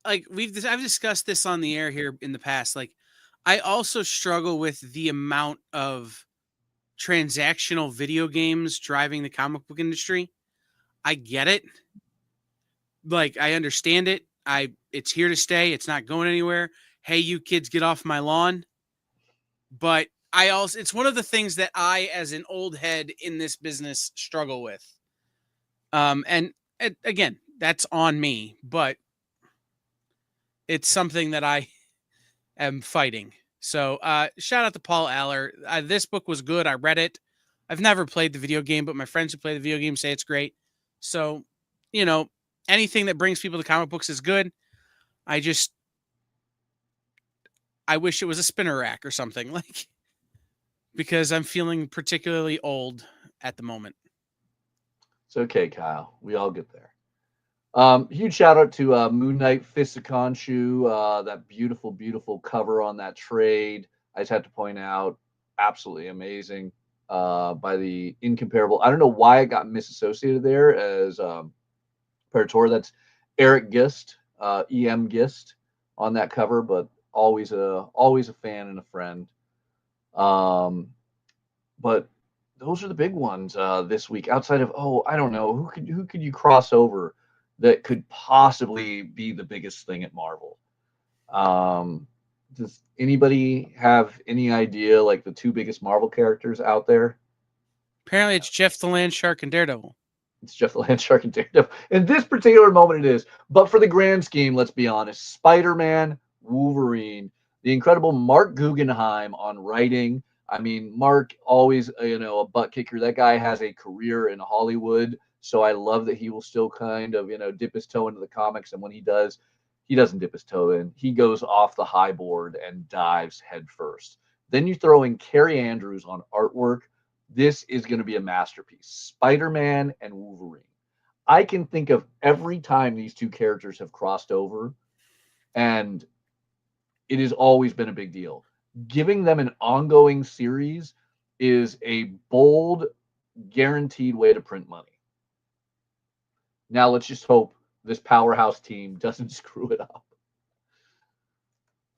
like I've discussed this on the air here in the past. Like, I also struggle with the amount of transactional video games driving the comic book industry. I get it. Like, I understand it. It's here to stay. It's not going anywhere. Hey, you kids, get off my lawn. But it's one of the things that I, as an old head in this business, struggle with. And again, that's on me, but it's something that I am fighting. So shout out to Paul Aller. This book was good. I read it. I've never played the video game, but my friends who play the video game say it's great. So, anything that brings people to comic books is good. I wish it was a spinner rack or something, like, because I'm feeling particularly old at the moment. It's okay, Kyle. We all get there. Huge shout out to Moon Knight Fisikanshu, that beautiful, beautiful cover on that trade. I just had to point out, absolutely amazing by the incomparable. I don't know why it got misassociated there as Parator. That's Eric Gist, EM Gist on that cover, but always a fan and a friend. But those are the big ones this week. Outside of I don't know who could you cross over that could possibly be the biggest thing at Marvel. Does anybody have any idea, like, the two biggest Marvel characters out there? Apparently, it's Jeff the Land Shark and Daredevil. It's Jeff the Land Shark and Daredevil. In this particular moment, it is. But for the grand scheme, let's be honest, Spider-Man, Wolverine, the incredible Mark Guggenheim on writing. I mean, Mark, always, a butt kicker. That guy has a career in Hollywood, so I love that he will still kind of, dip his toe into the comics. And when he does, he doesn't dip his toe in. He goes off the high board and dives head first. Then you throw in Carrie Andrews on artwork. This is going to be a masterpiece. Spider-Man and Wolverine. I can think of every time these two characters have crossed over, and it has always been a big deal. Giving them an ongoing series is a bold, guaranteed way to print money. Now let's just hope this powerhouse team doesn't screw it up.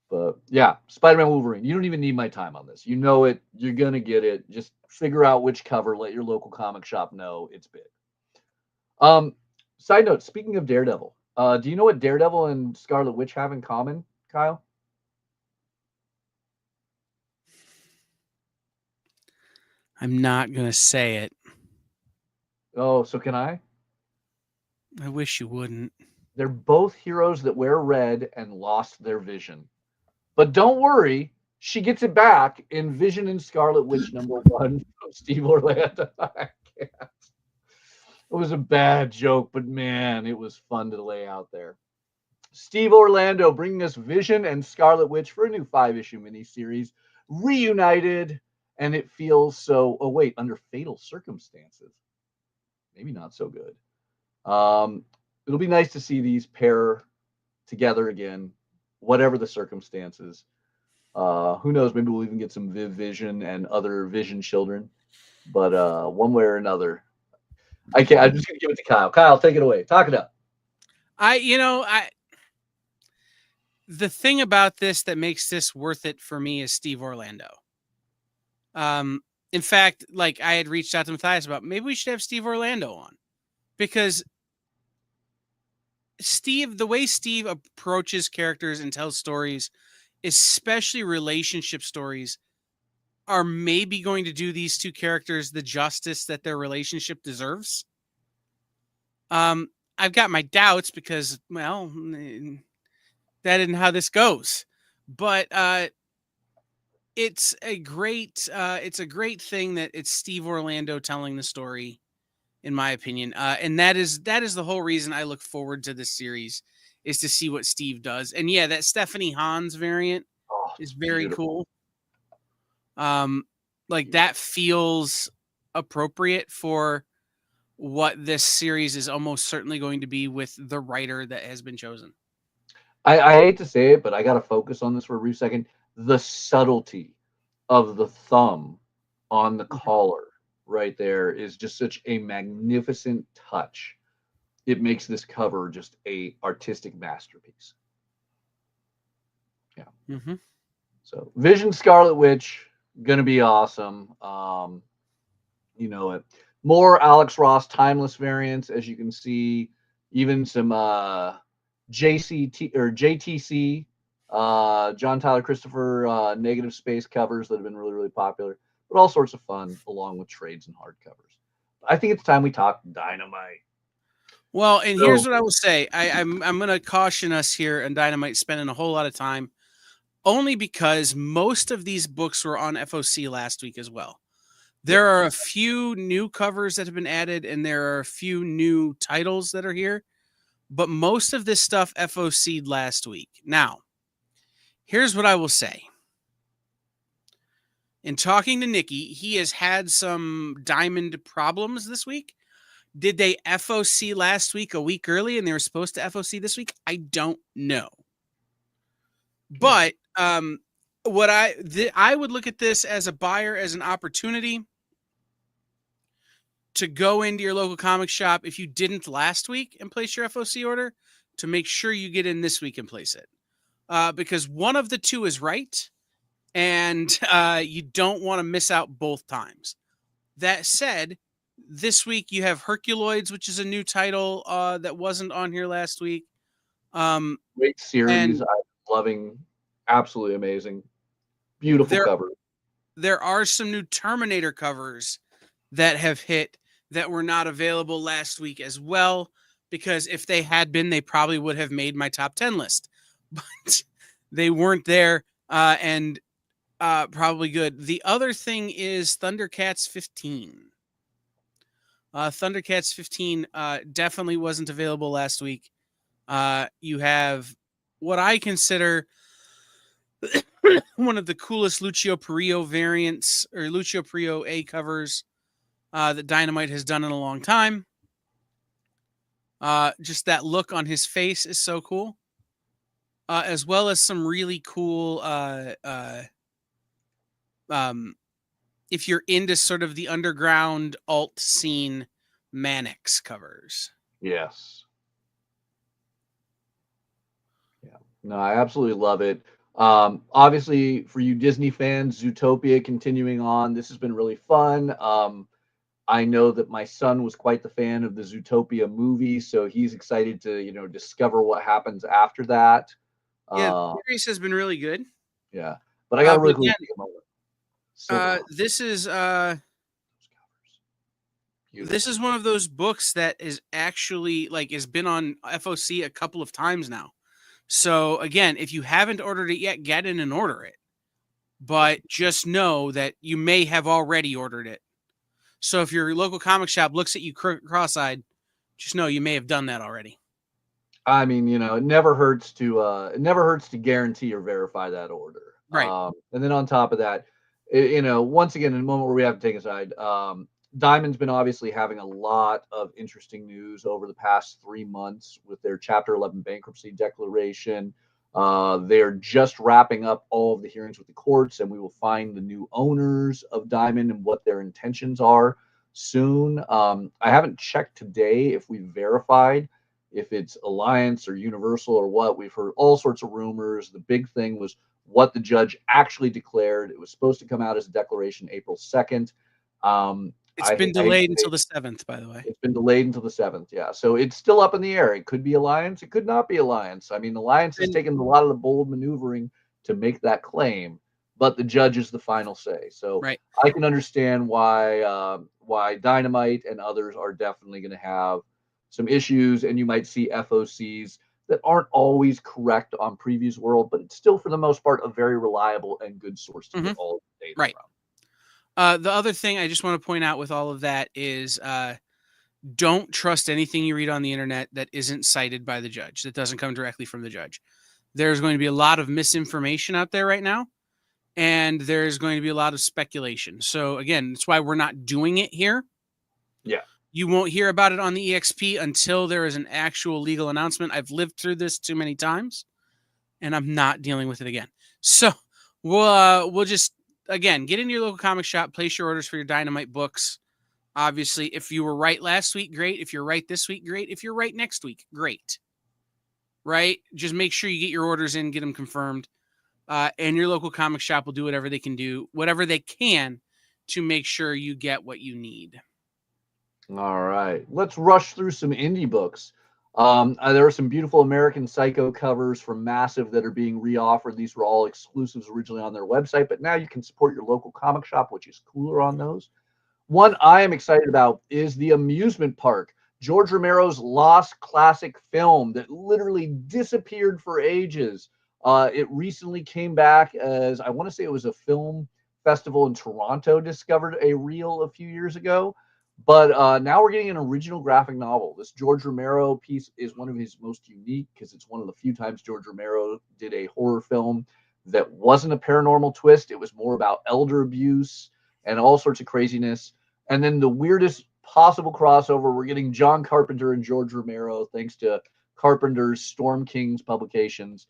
But yeah, Spider-Man, Wolverine. You don't even need my time on this. You know it. You're going to get it. Just figure out which cover. Let your local comic shop know it's big. Side note, speaking of Daredevil, do you know what Daredevil and Scarlet Witch have in common, Kyle? I'm not going to say it. Oh, so can I? I wish you wouldn't. They're both heroes that wear red and lost their vision. But don't worry, she gets it back in Vision and Scarlet Witch #1 from Steve Orlando. It was a bad joke, but man, it was fun to lay out there. Steve Orlando bringing us Vision and Scarlet Witch for a new 5-issue miniseries, reunited, and it feels so, under fatal circumstances. Maybe not so good. It'll be nice to see these pair together again, whatever the circumstances. Who knows? Maybe we'll even get some Vision and other Vision children. But one way or another, I'm just gonna give it to Kyle. Kyle, take it away. Talk it up. The thing about this that makes this worth it for me is Steve Orlando. In fact, like, I had reached out to Mathias about maybe we should have Steve Orlando on, because the way Steve approaches characters and tells stories, especially relationship stories, are maybe going to do these two characters the justice that their relationship deserves. I've got my doubts because, well, that isn't how this goes. But it's a great thing that it's Steve Orlando telling the story, in my opinion. And that is the whole reason I look forward to this series, is to see what Steve does. And yeah, that Stephanie Hans variant is very cool. Like that feels appropriate for what this series is almost certainly going to be with the writer that has been chosen. I hate to say it, but I got to focus on this for a brief second. The subtlety of the thumb on the collar right there is just such a magnificent touch. It makes this cover just a artistic masterpiece. Yeah. Mm-hmm. So Vision Scarlet Witch, gonna be awesome. You know it. More Alex Ross timeless variants, as you can see, even some JTC, John Tyler Christopher negative space covers that have been really, really popular, but all sorts of fun along with trades and hardcovers. I think it's time we talk Dynamite. Well, and here's what I will say. I'm going to caution us here on Dynamite spending a whole lot of time, only because most of these books were on FOC last week as well. There are a few new covers that have been added, and there are a few new titles that are here, but most of this stuff FOC'd last week. Now, here's what I will say. In talking to Nikki, he has had some diamond problems this week. Did they FOC last week a week early and they were supposed to FOC this week? I don't know. But what I would look at this as a buyer as an opportunity to go into your local comic shop if you didn't last week and place your FOC order, to make sure you get in this week and place it. Because one of the two is right, and you don't want to miss out both times. That said, this week you have Herculoids, which is a new title that wasn't on here last week. Great series. I'm loving. Absolutely amazing. Beautiful cover. There are some new Terminator covers that have hit that were not available last week as well, because if they had been, they probably would have made my top 10 list, but they weren't there, and probably good. The other thing is Thundercats 15. Thundercats 15 definitely wasn't available last week. You have what I consider one of the coolest Lucio Perillo variants, or Lucio Perillo A covers that Dynamite has done in a long time. Just that look on his face is so cool. As well as some really cool, if you're into sort of the underground alt scene, Mannix covers. Yes. Yeah. No, I absolutely love it. Obviously, for you Disney fans, Zootopia continuing on. This has been really fun. I know that my son was quite the fan of the Zootopia movie, so he's excited to, discover what happens after that. Yeah, the series has been really good. Yeah, but I got to really quickly take a moment. This is one of those books that is actually has been on FOC a couple of times now. So again, if you haven't ordered it yet, get in and order it. But just know that you may have already ordered it. So if your local comic shop looks at you cross-eyed, just know you may have done that already. I mean, it never hurts to guarantee or verify that order. Right. And then on top of that, once again, in a moment where we have to take aside, Diamond's been obviously having a lot of interesting news over the past 3 months with their Chapter 11 bankruptcy declaration. They're just wrapping up all of the hearings with the courts, and we will find the new owners of Diamond and what their intentions are soon. I haven't checked today if we've verified if it's Alliance or Universal or what. We've heard all sorts of rumors. The big thing was what the judge actually declared. It was supposed to come out as a declaration April 2nd. It's been delayed until the 7th, by the way. It's been delayed until the 7th, yeah. So it's still up in the air. It could be Alliance. It could not be Alliance. I mean, Alliance has taken a lot of the bold maneuvering to make that claim, but the judge is the final say. So right. I can understand why Dynamite and others are definitely going to have some issues, and you might see FOCs that aren't always correct on Previews World, but it's still, for the most part, a very reliable and good source to get all the data right. from. The other thing I just want to point out with all of that is don't trust anything you read on the internet that isn't cited by the judge, that doesn't come directly from the judge. There's going to be a lot of misinformation out there right now, and there's going to be a lot of speculation. So again, that's why we're not doing it here. Yeah. You won't hear about it on the EXP until there is an actual legal announcement. I've lived through this too many times, and I'm not dealing with it again. So we'll just, again, get into your local comic shop, place your orders for your Dynamite books. Obviously, if you were right last week, great. If you're right this week, great. If you're right next week, great. Right? Just make sure you get your orders in, get them confirmed. And your local comic shop will do whatever they can to make sure you get what you need. All right, let's rush through some indie books. There are some beautiful American Psycho covers from Massive that are being reoffered. These were all exclusives originally on their website, but now you can support your local comic shop, which is cooler on those. One I am excited about is The Amusement Park, George Romero's lost classic film that literally disappeared for ages. It recently came back as, I want to say it was a film festival in Toronto discovered a reel a few years ago. But now we're getting an original graphic novel. This George Romero piece is one of his most unique because it's one of the few times George Romero did a horror film that wasn't a paranormal twist. It was more about elder abuse and all sorts of craziness. And then the weirdest possible crossover, we're getting John Carpenter and George Romero, thanks to Carpenter's Storm King's publications,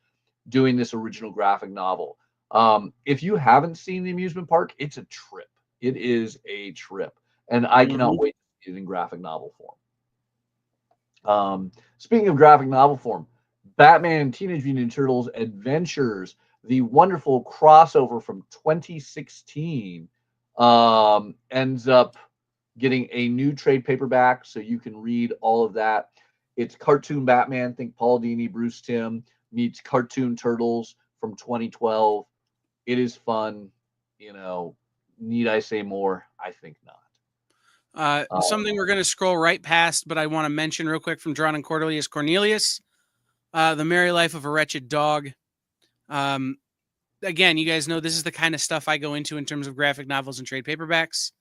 doing this original graphic novel. If you haven't seen The Amusement Park, it's a trip. It is a trip. And I cannot wait to see it in graphic novel form. Speaking of graphic novel form, Batman Teenage Mutant Ninja Turtles Adventures, the wonderful crossover from 2016, ends up getting a new trade paperback, so you can read all of that. It's cartoon Batman, think Paul Dini, Bruce Timm, meets cartoon Turtles from 2012. It is fun. Need I say more? I think not. Something we're going to scroll right past, but I want to mention real quick from Drawn and Quarterly is Cornelius, The Merry Life of a Wretched Dog. Again, you guys know this is the kind of stuff I go into in terms of graphic novels and trade paperbacks.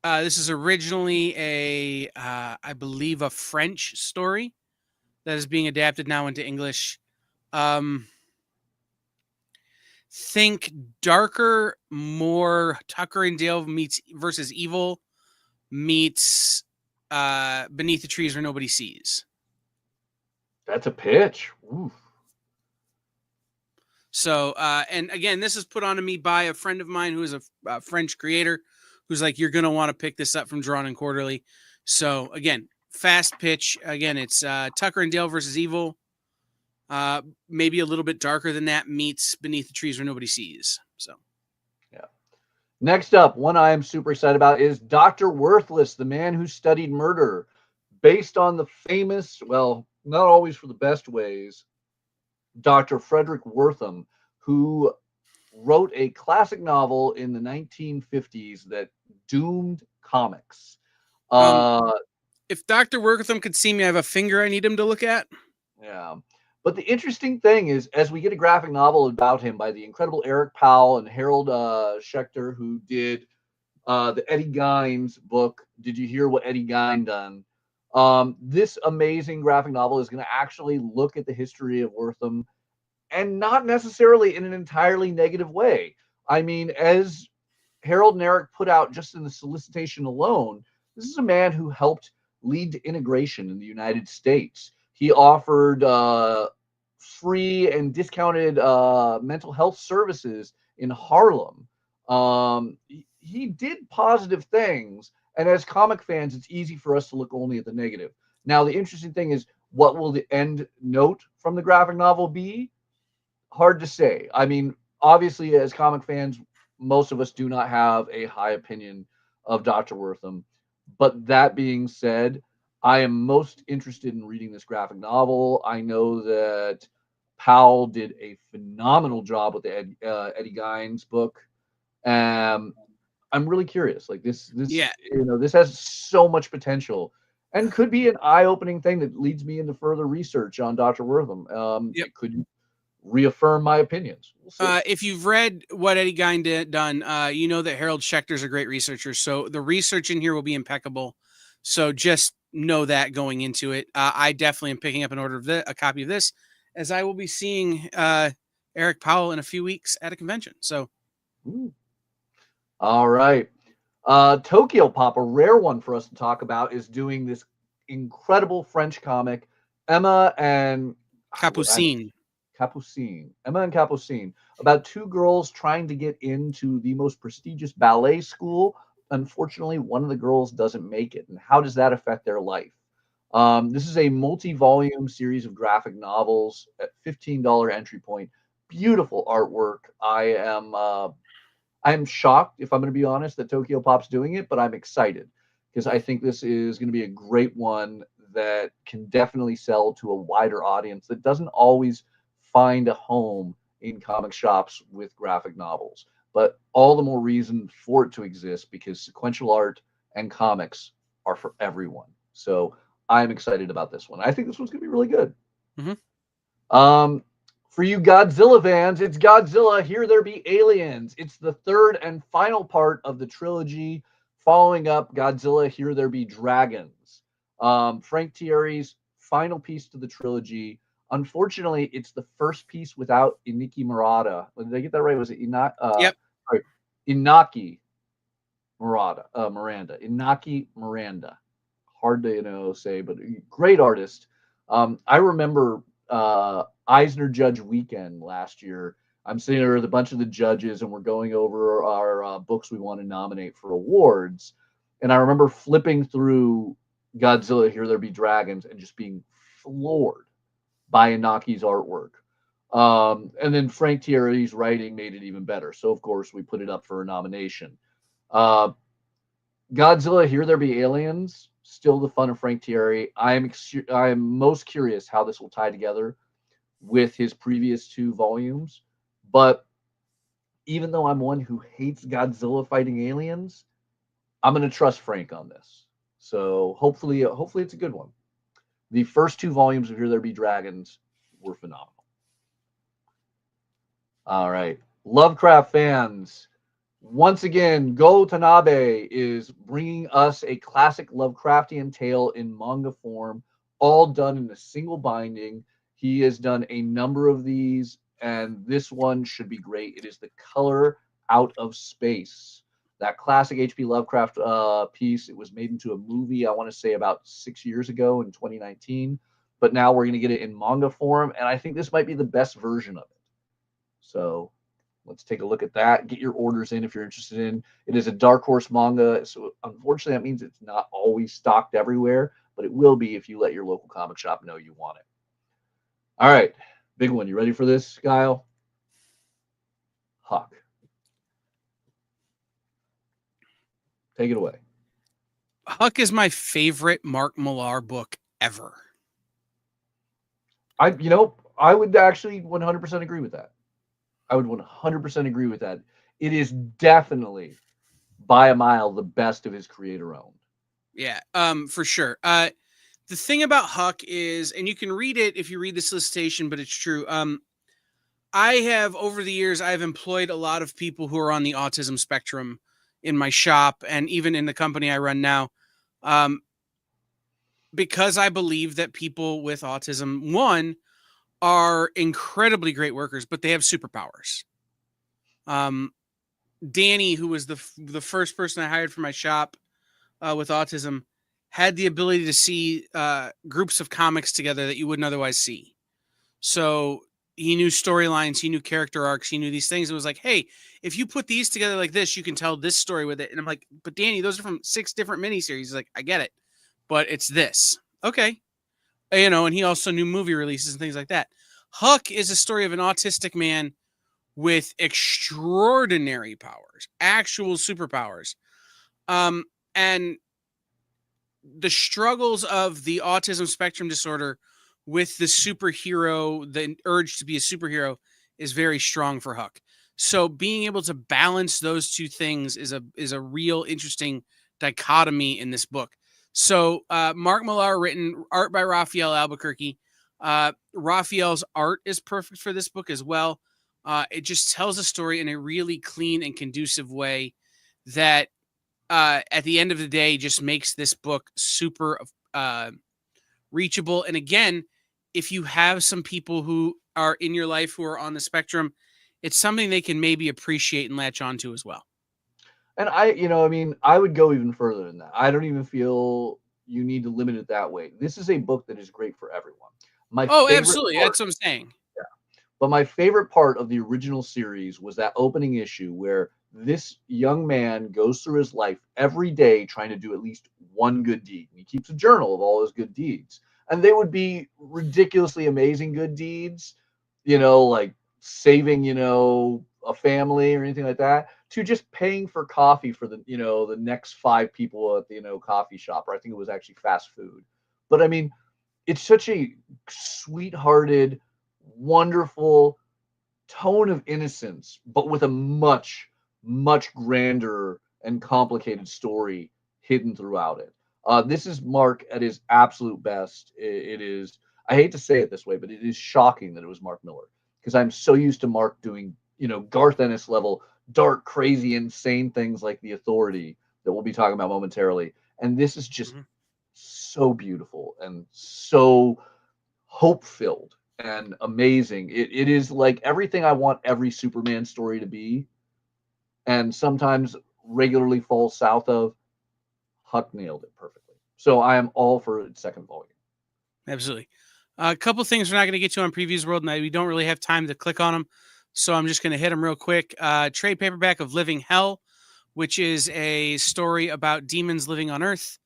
This is originally I believe, a French story that is being adapted now into English. Think darker, more Tucker and Dale versus Evil meets Beneath the Trees Where Nobody Sees. That's a pitch. Oof. So, and again, this is put on to me by a friend of mine who is a French creator who's like, you're going to want to pick this up from Drawn and Quarterly. So again, fast pitch. Again, it's Tucker and Dale versus Evil. Maybe a little bit darker than that meets Beneath the Trees Where Nobody Sees. So, yeah. Next up, one I am super excited about is Dr. Worthless, the Man Who Studied Murder, based on the famous, well, not always for the best ways, Dr. Frederick Wortham, who wrote a classic novel in the 1950s that doomed comics. If Dr. Wortham could see me, I have a finger I need him to look at. Yeah. But the interesting thing is, as we get a graphic novel about him by the incredible Eric Powell and Harold Schechter, who did the Eddie Gein's book, Did You Hear What Eddie Gein Done? This amazing graphic novel is going to actually look at the history of Wortham, and not necessarily in an entirely negative way. I mean, as Harold and Eric put out just in the solicitation alone, this is a man who helped lead to integration in the United States. He offered free and discounted mental health services in Harlem. He did positive things. And as comic fans, it's easy for us to look only at the negative. Now, the interesting thing is, what will the end note from the graphic novel be? Hard to say. I mean, obviously, as comic fans, most of us do not have a high opinion of Dr. Wortham. But that being said, I am most interested in reading this graphic novel. I know that Powell did a phenomenal job with the Eddie Gein's book. I'm really curious. Like this, this has so much potential and could be an eye-opening thing that leads me into further research on Dr. Wortham. It could reaffirm my opinions. We'll if you've read what Eddie Gein done, you know that Harold Schechter is a great researcher. So the research in here will be impeccable. So just know that going into it. I definitely am picking up a copy of this, as I will be seeing Eric Powell in a few weeks at a convention. So, all right. Tokyo Pop, a rare one for us to talk about, is doing this incredible French comic, Emma and Capucine. Emma and Capucine, about two girls trying to get into the most prestigious ballet school. Unfortunately, one of the girls doesn't make it. And how does that affect their life? This is a multi-volume series of graphic novels at $15 entry point. Beautiful artwork. I'm shocked, if I'm going to be honest, that Tokyo Pop's doing it, but I'm excited because I think this is going to be a great one that can definitely sell to a wider audience that doesn't always find a home in comic shops with graphic novels. But all the more reason for it to exist because sequential art and comics are for everyone. So I'm excited about this one. I think this one's going to be really good. For you Godzilla fans, it's Godzilla, Here There Be Aliens. It's the third and final part of the trilogy following up Godzilla, Here There Be Dragons. Frank Thierry's final piece to the trilogy. Unfortunately, it's the first piece without Inaki Murata. Did I get that right? Was it yep. Inaki Miranda? Inaki Miranda. Hard to say, but great artist. I remember Eisner Judge Weekend last year. I'm sitting there with a bunch of the judges, and we're going over our books we want to nominate for awards. And I remember flipping through Godzilla, Here There Be Dragons, and just being floored by Inaki's artwork. And then Frank Thierry's writing made it even better. So, of course, we put it up for a nomination. Godzilla, Here There Be Aliens, still the fun of Frank Thierry. I am most curious how this will tie together with his previous two volumes. But even though I'm one who hates Godzilla fighting aliens, I'm going to trust Frank on this. So hopefully it's a good one. The first two volumes of Here There Be Dragons were phenomenal. All right. Lovecraft fans, once again, Go Tanabe is bringing us a classic Lovecraftian tale in manga form, all done in a single binding. He has done a number of these, and this one should be great. It is The Color Out of Space. That classic H.P. Lovecraft piece, it was made into a movie, I want to say about 6 years ago in 2019. But now we're going to get it in manga form, and I think this might be the best version of it. So let's take a look at that. Get your orders in if you're interested in. It is a Dark Horse manga, so unfortunately that means it's not always stocked everywhere, but it will be if you let your local comic shop know you want it. All right, big one. You ready for this, Kyle? Huck. Take it away. Huck is my favorite Mark Millar book ever. I would actually 100% agree with that. I would 100% agree with that. It is definitely by a mile the best of his creator-owned. Yeah, for sure. The thing about Huck is, and you can read it if you read the solicitation, but it's true. I have, over the years, I've employed a lot of people who are on the autism spectrum in my shop and even in the company I run now, because I believe that people with autism, one, are incredibly great workers, but they have superpowers. Danny, who was the first person I hired for my shop with autism, had the ability to see groups of comics together that you wouldn't otherwise see. So he knew storylines, he knew character arcs, he knew these things. It was like, hey, if you put these together like this, you can tell this story with it. And I'm like, but Danny, those are from 6 different miniseries. He's like, I get it, but it's this. Okay. And he also knew movie releases and things like that. Huck is a story of an autistic man with extraordinary powers, actual superpowers. And the struggles of the autism spectrum disorder with the superhero, the urge to be a superhero, is very strong for Huck. So being able to balance those two things is a real interesting dichotomy in this book. So Mark Millar, written, art by Raphael Albuquerque. Raphael's art is perfect for this book as well. It just tells a story in a really clean and conducive way that at the end of the day just makes this book super reachable. And again, if you have some people who are in your life who are on the spectrum, it's something they can maybe appreciate and latch onto as well. And I would go even further than that. I don't even feel you need to limit it that way. This is a book that is great for everyone. Absolutely. That's what I'm saying. Yeah. But my favorite part of the original series was that opening issue where this young man goes through his life every day trying to do at least one good deed. He keeps a journal of all his good deeds. And they would be ridiculously amazing good deeds, like saving, a family or anything like that, to just paying for coffee for the next 5 people at the, coffee shop, or I think it was actually fast food. But I mean, it's such a sweethearted, wonderful tone of innocence, but with a much, much grander and complicated story hidden throughout it. This is Mark at his absolute best. It is, I hate to say it this way, but it is shocking that it was Mark Miller, because I'm so used to Mark doing, Garth Ennis level, dark, crazy, insane things like The Authority that we'll be talking about momentarily. And this is just so beautiful and so hope-filled and amazing. It is like everything I want every Superman story to be, and sometimes regularly falls south of. Huck nailed it perfectly. So I am all for its second volume. Absolutely. A couple things we're not going to get to on Previews World, and we don't really have time to click on them, so I'm just going to hit them real quick. Trade paperback of Living Hell, which is a story about demons living on Earth.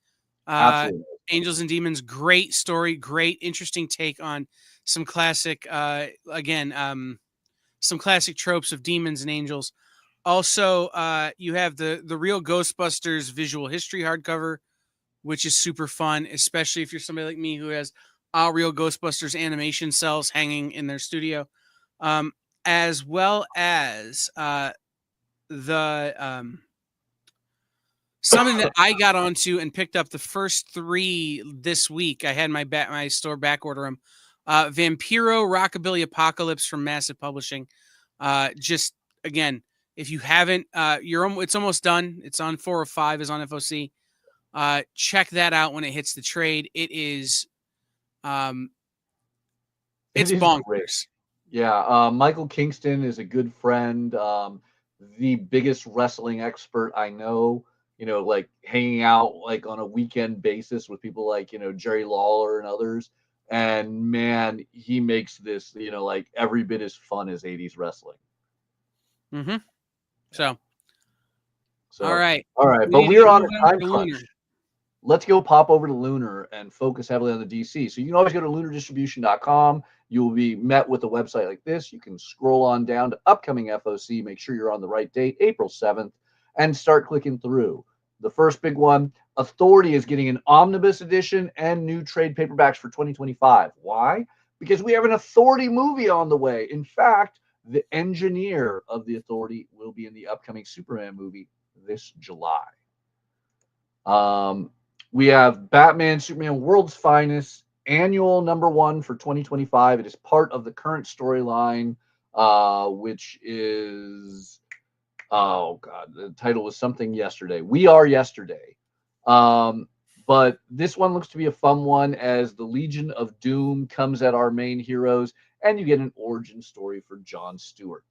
Absolutely. Angels and Demons, great story, great, interesting take on some classic, some classic tropes of demons and angels. Also, you have the Real Ghostbusters visual history hardcover, which is super fun, especially if you're somebody like me who has all Real Ghostbusters animation cells hanging in their studio, as well as something that I got onto and picked up the first 3 this week. I had my store back order them. Vampiro Rockabilly Apocalypse from Massive Publishing. Just again, if you haven't, it's almost done. It's on 4 or 5 is on FOC. Check that out when it hits the trade. It is, it's bonkers. Great. Yeah, Michael Kingston is a good friend. The biggest wrestling expert I know. Like hanging out like on a weekend basis with people like Jerry Lawler and others. And man, he makes this like every bit as fun as 80s wrestling. Mm-hmm. So all right. But we're on a time crunch. Let's go pop over to Lunar and focus heavily on the DC. So you can always go to lunardistribution.com. You will be met with a website like this. You can scroll on down to upcoming FOC. Make sure you're on the right date, April 7th, and start clicking through. The first big one, Authority is getting an omnibus edition and new trade paperbacks for 2025. Why? Because we have an Authority movie on the way. In fact, the engineer of the Authority will be in the upcoming Superman movie this July. We have Batman, Superman, World's Finest, annual #1 for 2025. It is part of the current storyline, which is, oh God, the title was something yesterday. We Are Yesterday. But this one looks to be a fun one as the Legion of Doom comes at our main heroes, and you get an origin story for John Stewart.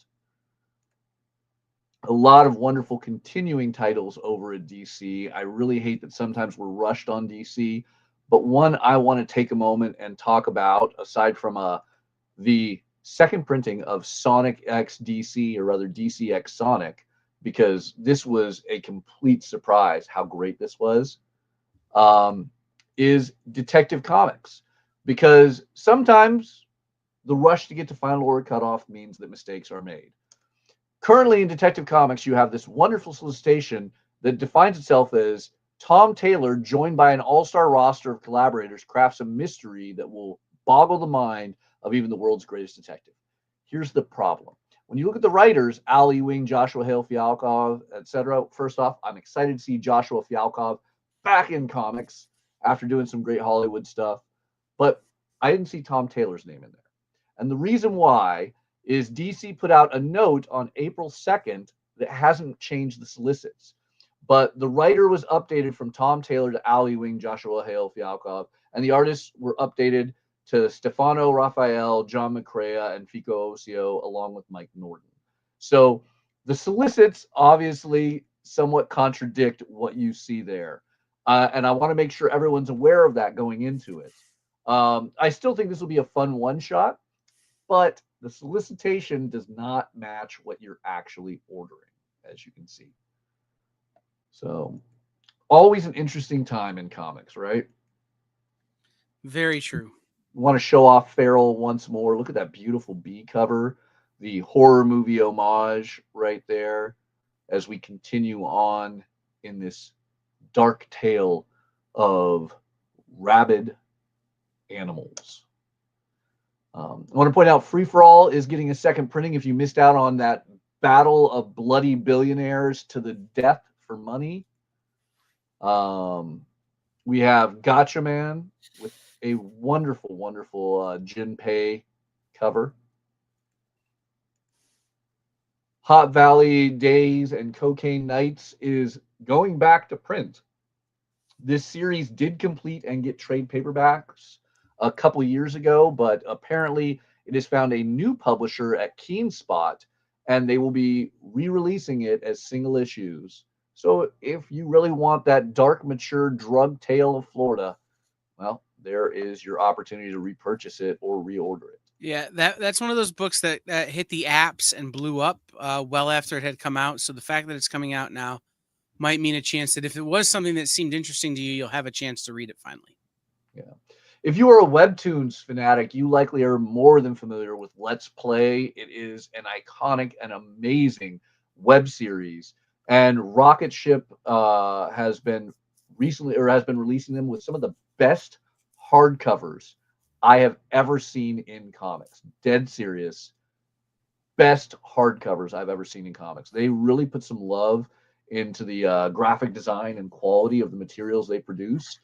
A lot of wonderful continuing titles over at DC. I really hate that sometimes we're rushed on DC, but one I want to take a moment and talk about, aside from the second printing of Sonic X DC, or rather DC X Sonic, because this was a complete surprise how great this was, is Detective Comics. Because sometimes the rush to get to Final Order Cutoff means that mistakes are made. Currently in Detective Comics, you have this wonderful solicitation that defines itself as Tom Taylor, joined by an all-star roster of collaborators, crafts a mystery that will boggle the mind of even the world's greatest detective. Here's the problem. When you look at the writers, Al Ewing, Joshua Hale Fialkov, etc., first off, I'm excited to see Joshua Fialkov back in comics after doing some great Hollywood stuff. But I didn't see Tom Taylor's name in there. And the reason why is DC put out a note on April 2nd that hasn't changed the solicits. But the writer was updated from Tom Taylor to Al Ewing, Joshua Hale Fialkov, and the artists were updated to Stefano Raphael, John McCrea, and Fico Osio, along with Mike Norton. So the solicits obviously somewhat contradict what you see there. And I want to make sure everyone's aware of that going into it. I still think this will be a fun one-shot, but the solicitation does not match what you're actually ordering, as you can see. So always an interesting time in comics, right? Very true. Want to show off Farrell once more. Look at that beautiful B cover, the horror movie homage right there as we continue on in this dark tale of rabid animals. I want to point out Free For All is getting a second printing if you missed out on that battle of bloody billionaires to the death for money. We have Gotcha Man with a wonderful, wonderful Jinpei cover. Hot Valley Days and Cocaine Nights is going back to print. This series did complete and get trade paperbacks a couple years ago, but apparently it has found a new publisher at Keenspot, and they will be re-releasing it as single issues. So if you really want that dark, mature drug tale of Florida, well, there is your opportunity to repurchase it or reorder it. Yeah, that's one of those books that hit the apps and blew up well after it had come out. So the fact that it's coming out now might mean a chance that if it was something that seemed interesting to you, you'll have a chance to read it finally. Yeah. If you are a Webtoons fanatic, you likely are more than familiar with Let's Play. It is an iconic and amazing web series. And Rocket Ship has been releasing them with some of the best hardcovers I have ever seen in comics. Dead serious. Best hardcovers I've ever seen in comics. They really put some love into the graphic design and quality of the materials they produce.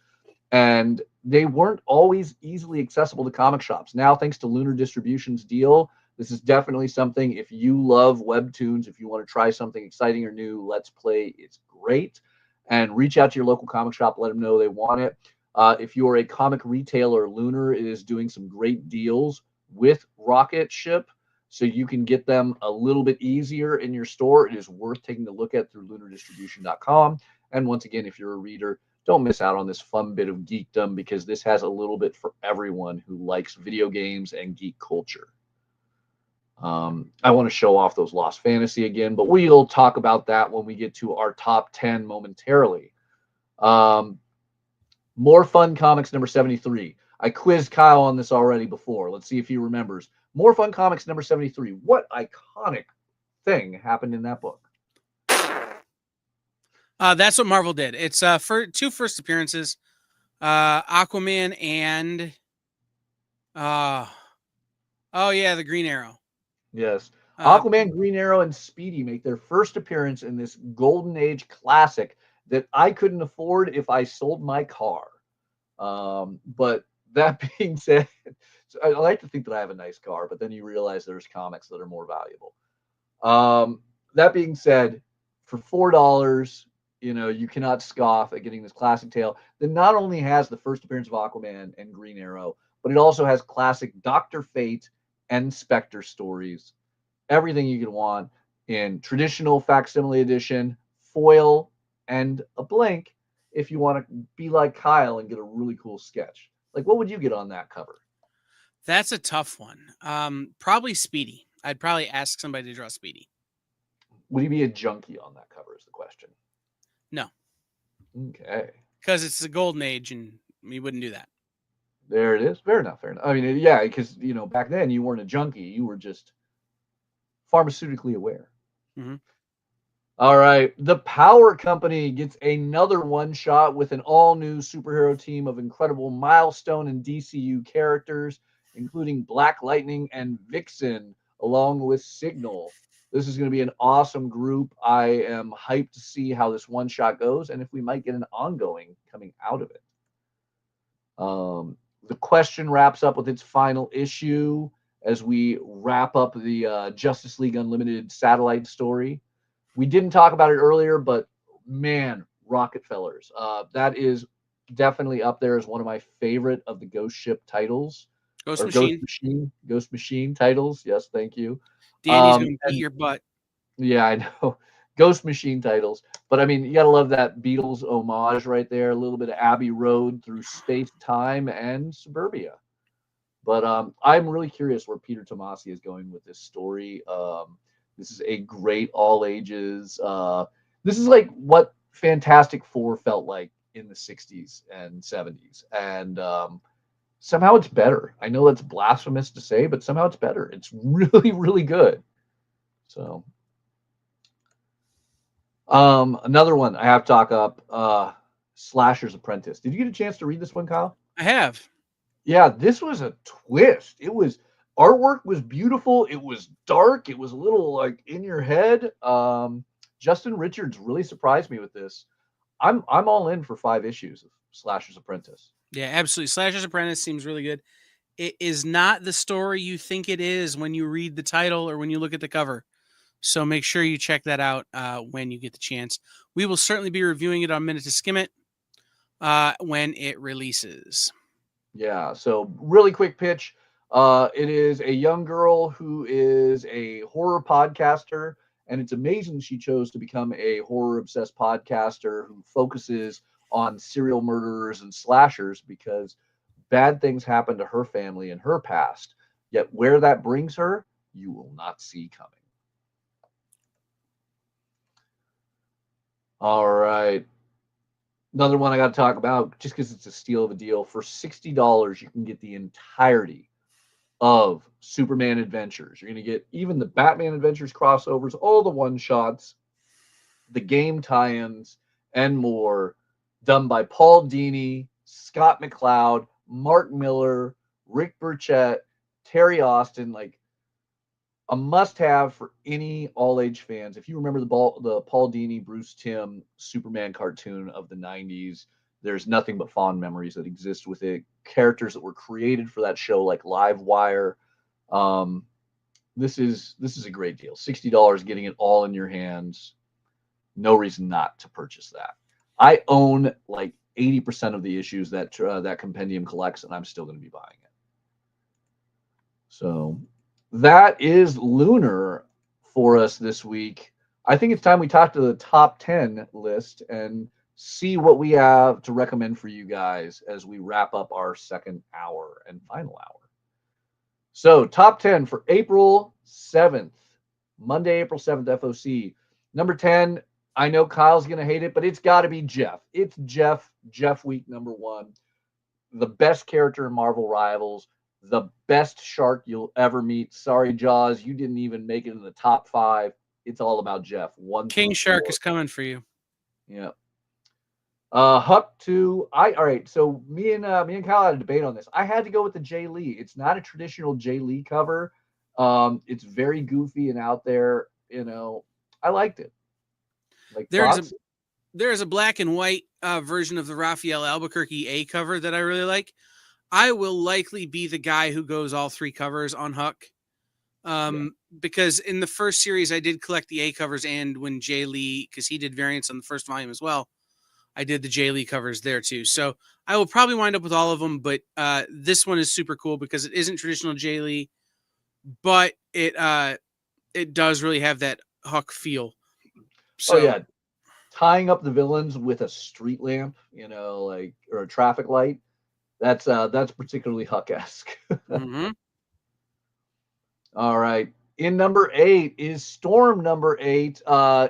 And they weren't always easily accessible to comic shops. Now, thanks to Lunar Distribution's deal, this is definitely something, if you love Webtoons, if you want to try something exciting or new, Let's Play, it's great. And reach out to your local comic shop, let them know they want it. If you're a comic retailer, Lunar is doing some great deals with Rocket Ship, so you can get them a little bit easier in your store. It is worth taking a look at through lunardistribution.com. And once again, if you're a reader, don't miss out on this fun bit of geekdom, because this has a little bit for everyone who likes video games and geek culture. I want to show off those Lost Fantasy again, but we'll talk about that when we get to our top 10 momentarily. More Fun Comics number 73. I quizzed Kyle on this already before. Let's see if he remembers. More Fun Comics number 73. What iconic thing happened in that book? That's what Marvel did. It's for two first appearances, Aquaman and the Green Arrow. Yes. Aquaman, Green Arrow, and Speedy make their first appearance in this Golden Age classic that I couldn't afford if I sold my car. But that being said, I like to think that I have a nice car, but then you realize there's comics that are more valuable. That being said, for $4, you cannot scoff at getting this classic tale that not only has the first appearance of Aquaman and Green Arrow, but it also has classic Dr. Fate and Spectre stories. Everything you can want in traditional facsimile edition, foil, and a blank if you want to be like Kyle and get a really cool sketch. Like, what would you get on that cover? That's a tough one. Probably Speedy. I'd probably ask somebody to draw Speedy. Would he be a junkie on that cover is the question. No. Okay. Because it's the Golden Age and we wouldn't do that. There it is. Fair enough. Fair enough. I mean, yeah, because, back then you weren't a junkie. You were just pharmaceutically aware. Mm-hmm. All right. The Power Company gets another one-shot with an all-new superhero team of incredible Milestone and DCU characters, including Black Lightning and Vixen, along with Signal. This is going to be an awesome group. I am hyped to see how this one-shot goes and if we might get an ongoing coming out of it. The Question wraps up with its final issue as we wrap up the Justice League Unlimited satellite story. We didn't talk about it earlier, but man, Rockefellers. That is definitely up there as one of my favorite of the Ghost Ship titles. Ghost Machine. Ghost Machine titles. Yes, thank you. Danny's going to beat your butt. Yeah, I know. Ghost Machine titles. But I mean, you got to love that Beatles homage right there. A little bit of Abbey Road through space, time, and suburbia. But I'm really curious where Peter Tomasi is going with this story. This is a great all ages. This is like what Fantastic Four felt like in the 60s and 70s. And somehow it's better. I know that's blasphemous to say, but somehow it's better. It's really, really good. So another one I have to talk up, Slasher's Apprentice. Did you get a chance to read this one, Kyle? I have. Yeah, this was a twist. It was artwork was beautiful. It was dark. It was a little like in your head. Justin Richards really surprised me with this. I'm all in for 5 issues of Slasher's Apprentice. Yeah, absolutely. Slasher's Apprentice seems really good. It is not the story you think it is when you read the title or when you look at the cover. So make sure you check that out when you get the chance. We will certainly be reviewing it on Minute to Skim It when it releases. Yeah, so really quick pitch. It is a young girl who is a horror podcaster, and it's amazing she chose to become a horror-obsessed podcaster who focuses on serial murderers and slashers because bad things happen to her family in her past. Yet where that brings her, you will not see coming. All right. Another one I got to talk about, just because it's a steal of a deal. For $60, you can get the entirety of Superman Adventures. You're going to get even the Batman Adventures crossovers, all the one-shots, the game tie-ins, and more, done by Paul Dini, Scott McCloud, Mark Miller, Rick Burchett, Terry Austin, like a must-have for any all-age fans. If you remember the Paul Dini, Bruce Timm Superman cartoon of the 90s, there's nothing but fond memories that exist with it. Characters that were created for that show, like Livewire. This is a great deal. $60, getting it all in your hands. No reason not to purchase that. I own like 80% of the issues that that compendium collects, and I'm still going to be buying it. So that is Lunar for us this week. I think it's time we talk to the top 10 list and see what we have to recommend for you guys as we wrap up our second hour and final hour. So top 10 for April 7th, Monday, April 7th, FOC. Number 10, I know Kyle's going to hate it, but it's got to be Jeff. It's Jeff Week number 1. The best character in Marvel Rivals. The best shark you'll ever meet. Sorry, Jaws, you didn't even make it in the top 5. It's all about Jeff. King Shark is coming for you. Yeah. Huck 2. All right. So me and Kyle had a debate on this. I had to go with the Jay Lee. It's not a traditional Jay Lee cover. It's very goofy and out there. You know, I liked it. Like there's a black and white version of the Raphael Albuquerque A cover that I really like. I will likely be the guy who goes all 3 covers on Huck. Because in the first series, I did collect the A covers, and when Jay Lee, because he did variants on the first volume as well, I did the Jay Lee covers there too. So I will probably wind up with all of them, but this one is super cool because it isn't traditional Jay Lee, but it does really have that Huck feel. So, oh yeah, tying up the villains with a street lamp, you know, like, or a traffic light. That's particularly Huck-esque. Mm-hmm. All right. In number 8 is Storm number 8.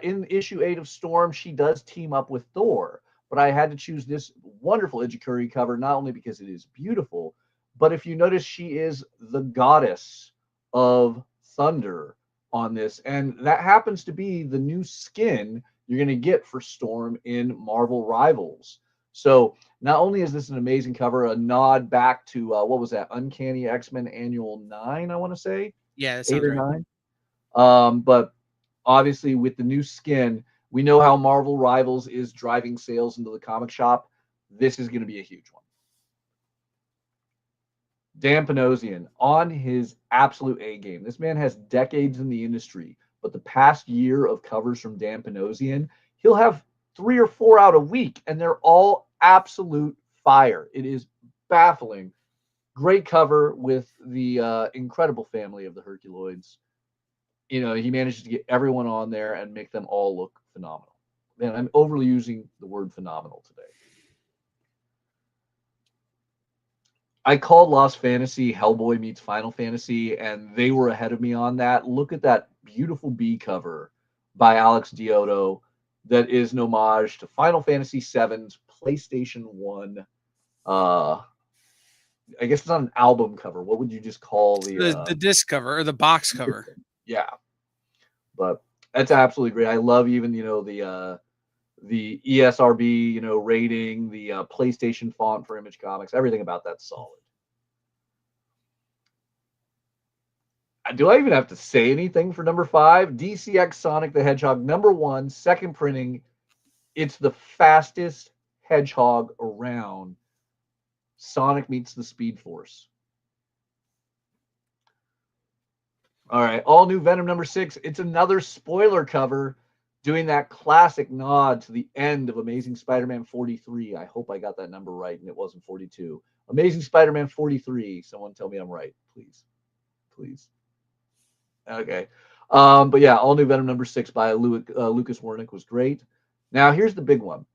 In issue 8 of Storm, she does team up with Thor. But I had to choose this wonderful Ijikuri cover, not only because it is beautiful, but if you notice, she is the goddess of thunder on this. And that happens to be the new skin you're going to get for Storm in Marvel Rivals. So not only is this an amazing cover, a nod back to, what was that, Uncanny X-Men Annual 9, I want to say? Yeah, that 8 or right. 9. But obviously with the new skin, we know how Marvel Rivals is driving sales into the comic shop. This is going to be a huge one. Dan Panosian on his absolute A game. This man has decades in the industry, but the past year of covers from Dan Panosian, he'll have 3 or 4 out a week, and they're all absolute fire. It is baffling Great cover with the incredible family of the Herculoids. He manages to get everyone on there and make them all look phenomenal. Man, I'm overly using the word phenomenal today. I called Lost Fantasy Hellboy meets Final Fantasy, and they were ahead of me on that. Look at that beautiful B cover by Alex Diodo that is an homage to Final Fantasy VII's PlayStation 1. I guess it's not an album cover. What would you just call the disc cover or the box cover? Yeah, but that's absolutely great. I love even the ESRB rating, the PlayStation font for Image Comics. Everything about that's solid. Do I even have to say anything for number 5? DCX Sonic the Hedgehog #1, second printing. It's the fastest hedgehog around. Sonic meets the Speed Force. All right, all new Venom #6. It's another spoiler cover doing that classic nod to the end of Amazing Spider-Man 43. I hope I got that number right and it wasn't 42. Amazing Spider-Man 43. Someone tell me I'm right, please. Please. Okay. But yeah, all new Venom #6 by Lucas Wernick was great. Now, here's the big one.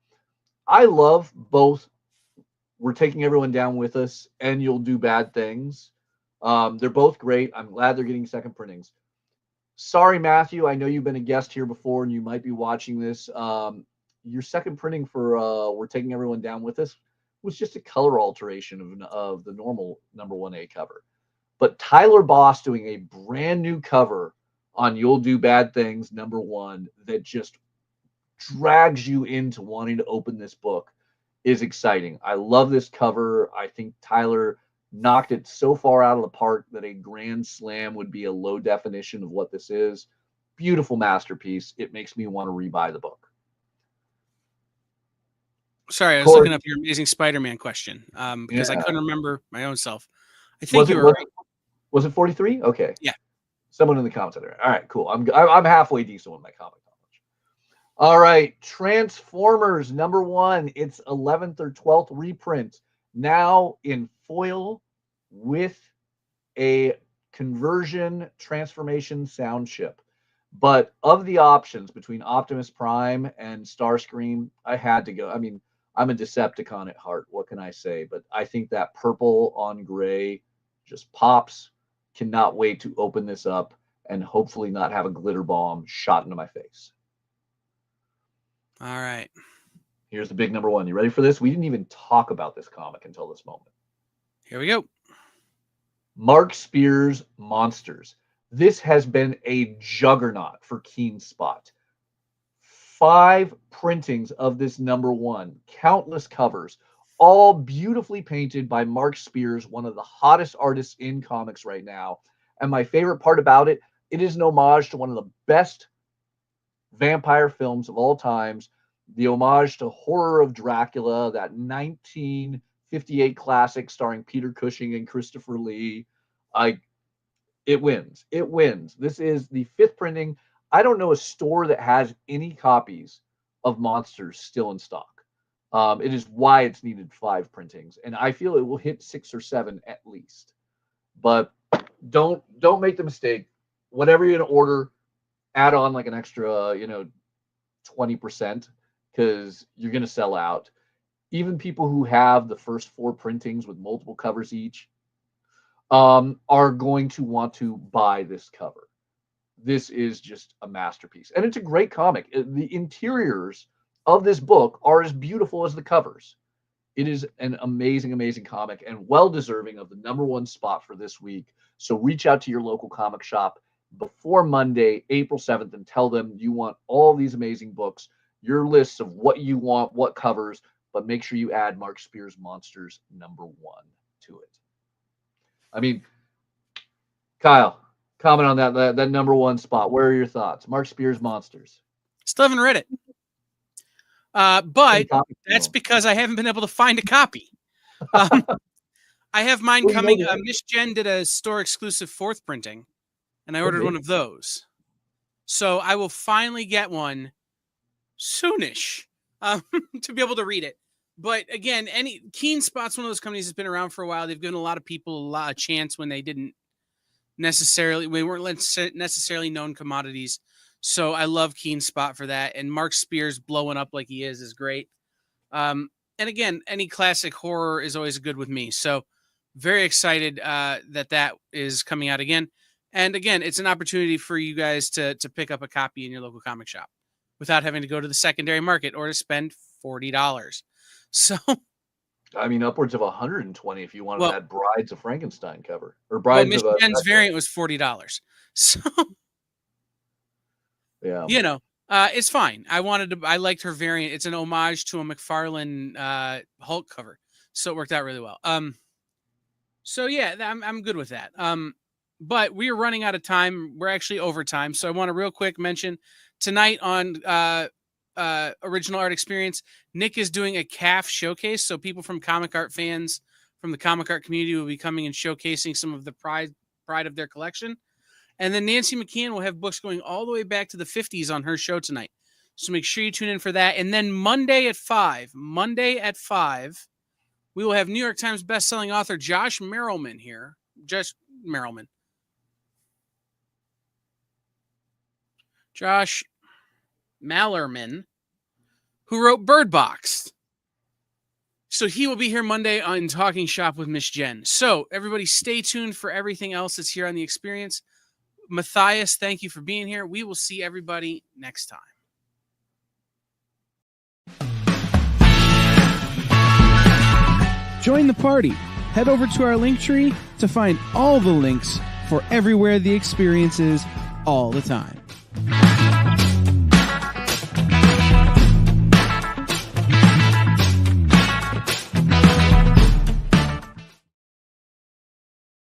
I love both We're Taking Everyone Down With Us and You'll Do Bad Things. They're both great. I'm glad they're getting second printings. Sorry, Matthew. I know you've been a guest here before and you might be watching this. Your second printing for We're Taking Everyone Down With Us was just a color alteration of the normal #1A cover. But Tyler Boss doing a brand new cover on You'll Do Bad Things #1 that just drags you into wanting to open this book is exciting. I love this cover. I think Tyler knocked it so far out of the park that a grand slam would be a low definition of what this is. Beautiful masterpiece. It makes me want to rebuy the book. Sorry, I was looking up your Amazing Spider-Man question because I couldn't remember my own self. I think you were right. Was it 43? Okay. Yeah. Someone in the comments there. All right, cool. I'm halfway decent with my comic knowledge. All right, Transformers #1. It's 11th or 12th reprint. Now in foil with a conversion transformation sound chip. But of the options between Optimus Prime and Starscream, I had to go. I mean, I'm a Decepticon at heart. What can I say? But I think that purple on gray just pops. Cannot wait to open this up and hopefully not have a glitter bomb shot into my face. All right. Here's the big #1. You ready for this? We didn't even talk about this comic until this moment. Here we go. Mark Spears' Monsters. This has been a juggernaut for Keen Spot. 5 printings of this #1, countless covers, all beautifully painted by Mark Spears, one of the hottest artists in comics right now. And my favorite part about it, it is an homage to one of the best vampire films of all times, the homage to Horror of Dracula, that 1958 classic starring Peter Cushing and Christopher Lee. It wins. It wins. This is the 5th printing. I don't know a store that has any copies of Monsters still in stock. It is why it's needed 5 printings, and I feel it will hit 6 or 7 at least. But don't make the mistake. Whatever you're gonna order, add on like an extra 20% because you're gonna sell out. Even people who have the first 4 printings with multiple covers each are going to want to buy this cover. This is just a masterpiece, and it's a great comic. The interiors of this book are as beautiful as the covers. It is an amazing, amazing comic and well deserving of the #1 spot for this week. So reach out to your local comic shop before Monday, April 7th, and tell them you want all these amazing books, your lists of what you want, what covers, but make sure you add Mark Spears' Monsters #1 to it. I mean, Kyle, comment on that #1 spot. Where are your thoughts? Mark Spears' Monsters. Still haven't read it. But that's because I haven't been able to find a copy. I have mine coming. Miss Jen did a store exclusive 4th printing, and I ordered one of those. So I will finally get one soonish to be able to read it. But again, Keen Spot's one of those companies that's been around for a while. They've given a lot of people a chance when they weren't necessarily known commodities. So I love Keen Spot for that. And Mark Spears blowing up like he is great. And again, any classic horror is always good with me. So very excited that is coming out again. And again, it's an opportunity for you guys to pick up a copy in your local comic shop without having to go to the secondary market or to spend $40. So, I mean, upwards of 120 if you wanted that Brides of Frankenstein cover or Brides Miss of Jen's variant was $40. So, yeah, it's fine. I liked her variant. It's an homage to a McFarlane Hulk cover, so it worked out really well. So yeah, I'm good with that. But we are running out of time. We're actually over time, so I want to real quick mention tonight on Original Art Experience, Nick is doing a calf showcase. So people from comic art fans from the comic art community will be coming and showcasing some of the pride of their collection. And then Nancy McKeon will have books going all the way back to the 50s on her show tonight. So make sure you tune in for that. And then Monday at 5, we will have New York Times bestselling author Josh Merrilman here. Josh Mallerman, who wrote Bird Box. So he will be here Monday on Talking Shop with Miss Jen. So everybody stay tuned for everything else that's here on the experience. Mathias, thank you for being here. We will see everybody next time. Join the party. Head over to our Linktree to find all the links for everywhere the experience is all the time.